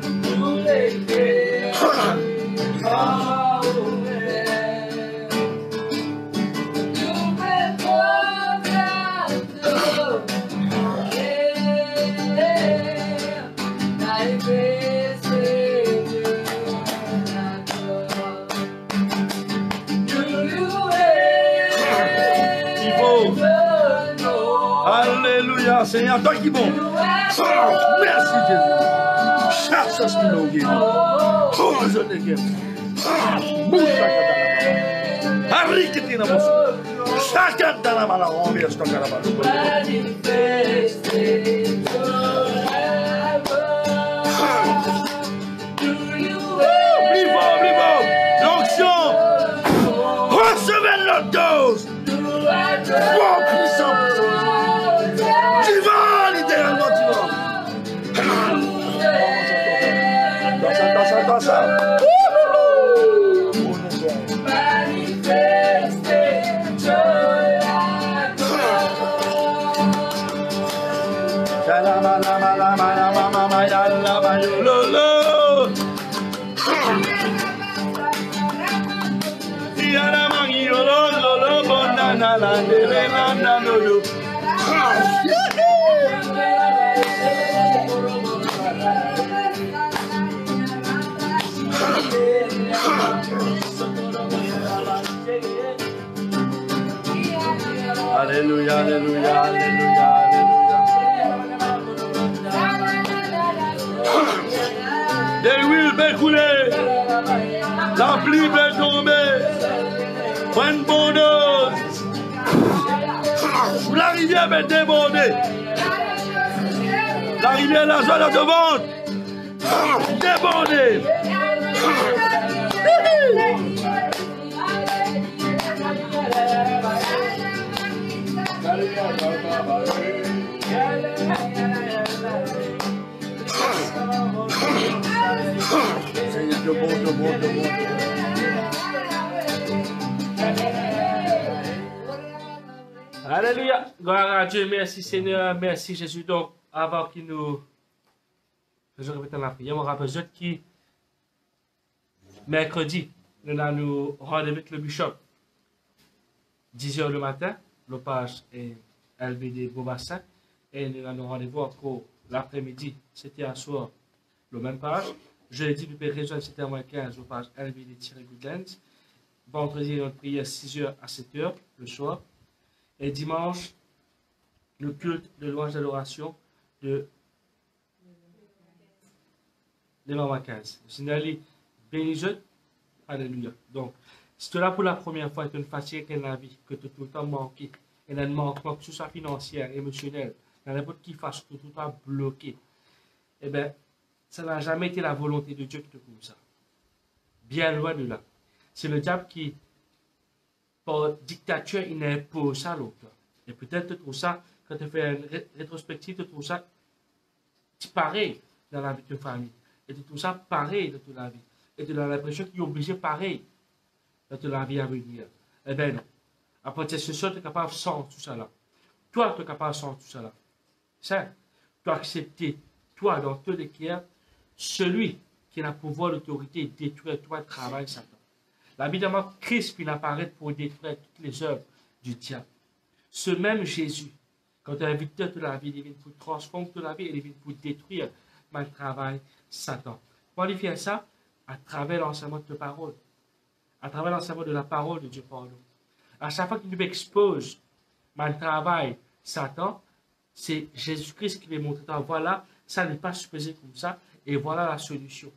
Alléluia, Seigneur, toi qui es bon. Merci Jésus. Chasse ce que nous guéris. Oh, je te guéris. Boucha katana. Arrête na moço. Chacata na mala homem, esta caraba. L'onction. Recevez notre dose. Wow, puissant. Tu vas, littéralement, tu vas. Dans ça. Alléluia, alléluia, alléluia, alléluia. Des huiles peut couler, la pluie peut tomber, prenne bonne dose, la rivière peut déborder, la rivière la joie de devant, déborder. Seigneur, de bon. Alléluia. Gloire à Dieu. Merci Seigneur. Merci Jésus. Donc, avant que nous faisons répéter la prière, on rappelle qui mercredi, nous allons rendez-vous avec le bishop 10 h le matin, le page est LVD Beaubassin, et nous allons rendez-vous encore l'après-midi, c'était à soir, le même page. Jeudi, nous pouvons rejoindre 7h15 au page 1,Goodlands. Vendredi, notre prière 6h à 7h le soir. Et dimanche, le culte de louange d'adoration de 9h15. Le Seigneur les bénisse. Alléluia. Donc, si tu es là pour la première fois et tu es fatigué dans la vie, que tu as tout le temps manqué, et un manquement, que ce soit financier, émotionnel, dans n'importe qui fasse, que tu es tout le temps bloqué, eh bien, ça n'a jamais été la volonté de Dieu qui te couvre ça. Bien loin de là. C'est le diable qui, par dictature, il impose ça à l'autre. Et peut-être tu trouves ça, quand tu fais une rétrospective, tu trouves ça pareil dans la vie de ta famille. Et tu trouves ça pareil dans toute la vie. Et tu as l'impression qu'il est obligé pareil dans toute la vie à venir. Eh bien non. À partir de ce soir, tu es capable de sentir tout ça là. Toi, tu es capable de sentir tout ça là. Ça, tu as accepté, toi, dans tous les cas, celui qui a le pouvoir, l'autorité, de détruire toi, le travail, Satan. La Bible demande Christ qui apparaît pour détruire toutes les œuvres du diable. Ce même Jésus, quand tu as invité toute la vie, il vient pour transformer toute la vie, il vient pour détruire le travail, Satan. Comment il fait ça? À travers l'enseignement de ta parole. À travers l'enseignement de la parole de Dieu pour nous. À chaque fois qu'il nous expose le travail, Satan, c'est Jésus-Christ qui va montrer, voilà, ça n'est pas supposé comme ça, et voilà la solution.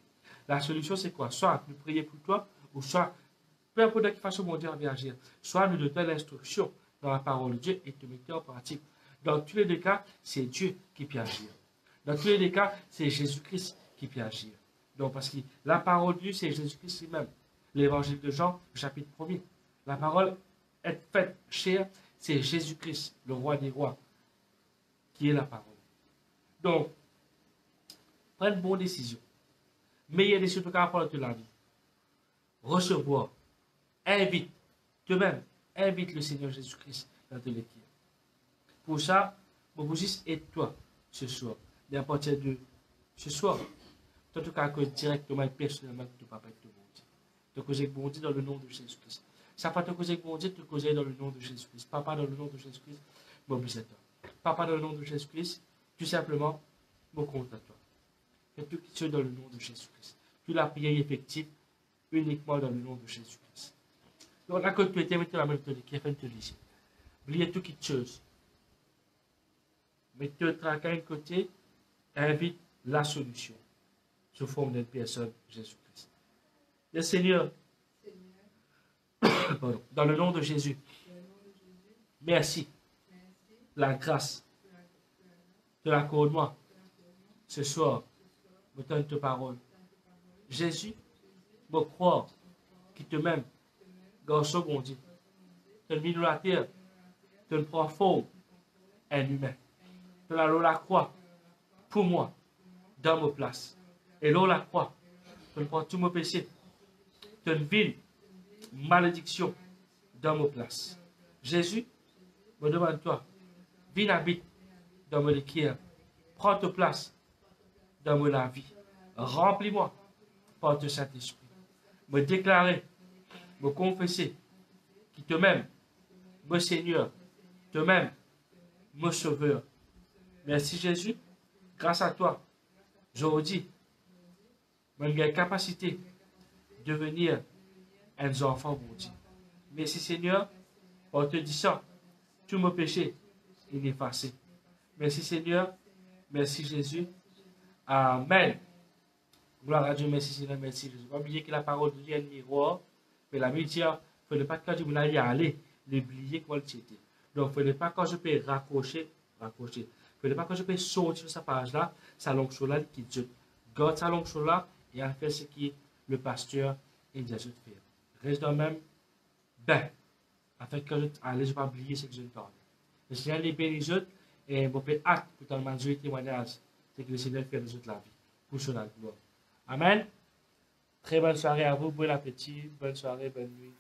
La solution, c'est quoi? Soit nous prier pour toi, ou soit, peu importe de quelle façon mon Dieu va agir, soit nous donner l'instruction dans la parole de Dieu et te mettre en pratique. Dans tous les deux cas, c'est Dieu qui peut agir. Dans tous les deux cas, c'est Jésus-Christ qui peut agir. Donc, parce que la parole de Dieu, c'est Jésus-Christ lui-même. L'évangile de Jean, chapitre 1er. La parole est faite chair, c'est Jésus-Christ, le roi des rois, qui est la parole. Donc, prends une bonne décision. Meilleure décision de rapport de la vie. Recevoir. Invite. Toi-même, invite le Seigneur Jésus-Christ dans tes l'équipe. Pour ça, mon juste aide-toi ce soir. Et à partir de ce soir, en tout cas, que directement et personnellement, tu ne peux pas être bon Dieu. Tu causes bon Dieu dans le nom de Jésus-Christ. Ça ne va pas te causer bon Dieu, tu causes dans le nom de Jésus-Christ. Papa, dans le nom de Jésus-Christ, m'oblige à toi. Papa, dans le nom de Jésus-Christ, tout simplement, me compte à toi. Fais tout qui dans le nom de Jésus-Christ. Tu la prière effective uniquement dans le nom de Jésus-Christ. Donc là, quand tu étais mettre la main de qui a fait te lire. Oubliez tout qui chose. Mets te traquer de côté, invite la solution sous forme d'une personne, Jésus-Christ. Le Seigneur, pardon, dans le nom de Jésus, merci. La grâce de l'accorde-moi ce soir, me donne ta parole. Jésus, me croire qui te m'aime, garçon bon Dieu, te mis dans la terre, te prend forme, un humain, te la croix pour moi, dans ma place. Et là, la croix, te prend tous mes péchés, te ville, malédiction, dans ma place. Jésus, me demande toi, viens habite dans mon cœur, prends ta place dans ma vie, remplis-moi par ton Saint-Esprit, me déclarer, me confesser, qui te m'aime, mon Seigneur, te m'aime, mon Sauveur. Merci Jésus, grâce à toi, aujourd'hui, j'ai la capacité de devenir un enfant bon Dieu. Merci Seigneur, pour te dire ça, tous mes péchés sont effacés. Merci Seigneur, merci Jésus. Amen. Gloire à Dieu, merci Seigneur, merci Jésus. N'oubliez que la parole de Dieu est un miroir, mais la médias, il ne faut pas quand je voulais y aller, l'oublier quoi le c'était. Donc, il ne faut pas quand je peux raccrocher. Il ne faut pas quand je peux sortir de sa page-là, sa longue chose là qui Dieu. Garde sa longue chose là et en fait ce qui le pasteur et Dieu de faire. Reste dans le même bain. Afin que je ne vais pas oublier ce que je parle. Le Seigneur les bénit et vous pouvez hâte pour ton mandat témoignage. C'est que le Seigneur fait de la vie. Pour son gloire. Amen. Très bonne soirée à vous, bon appétit, bonne soirée, bonne nuit.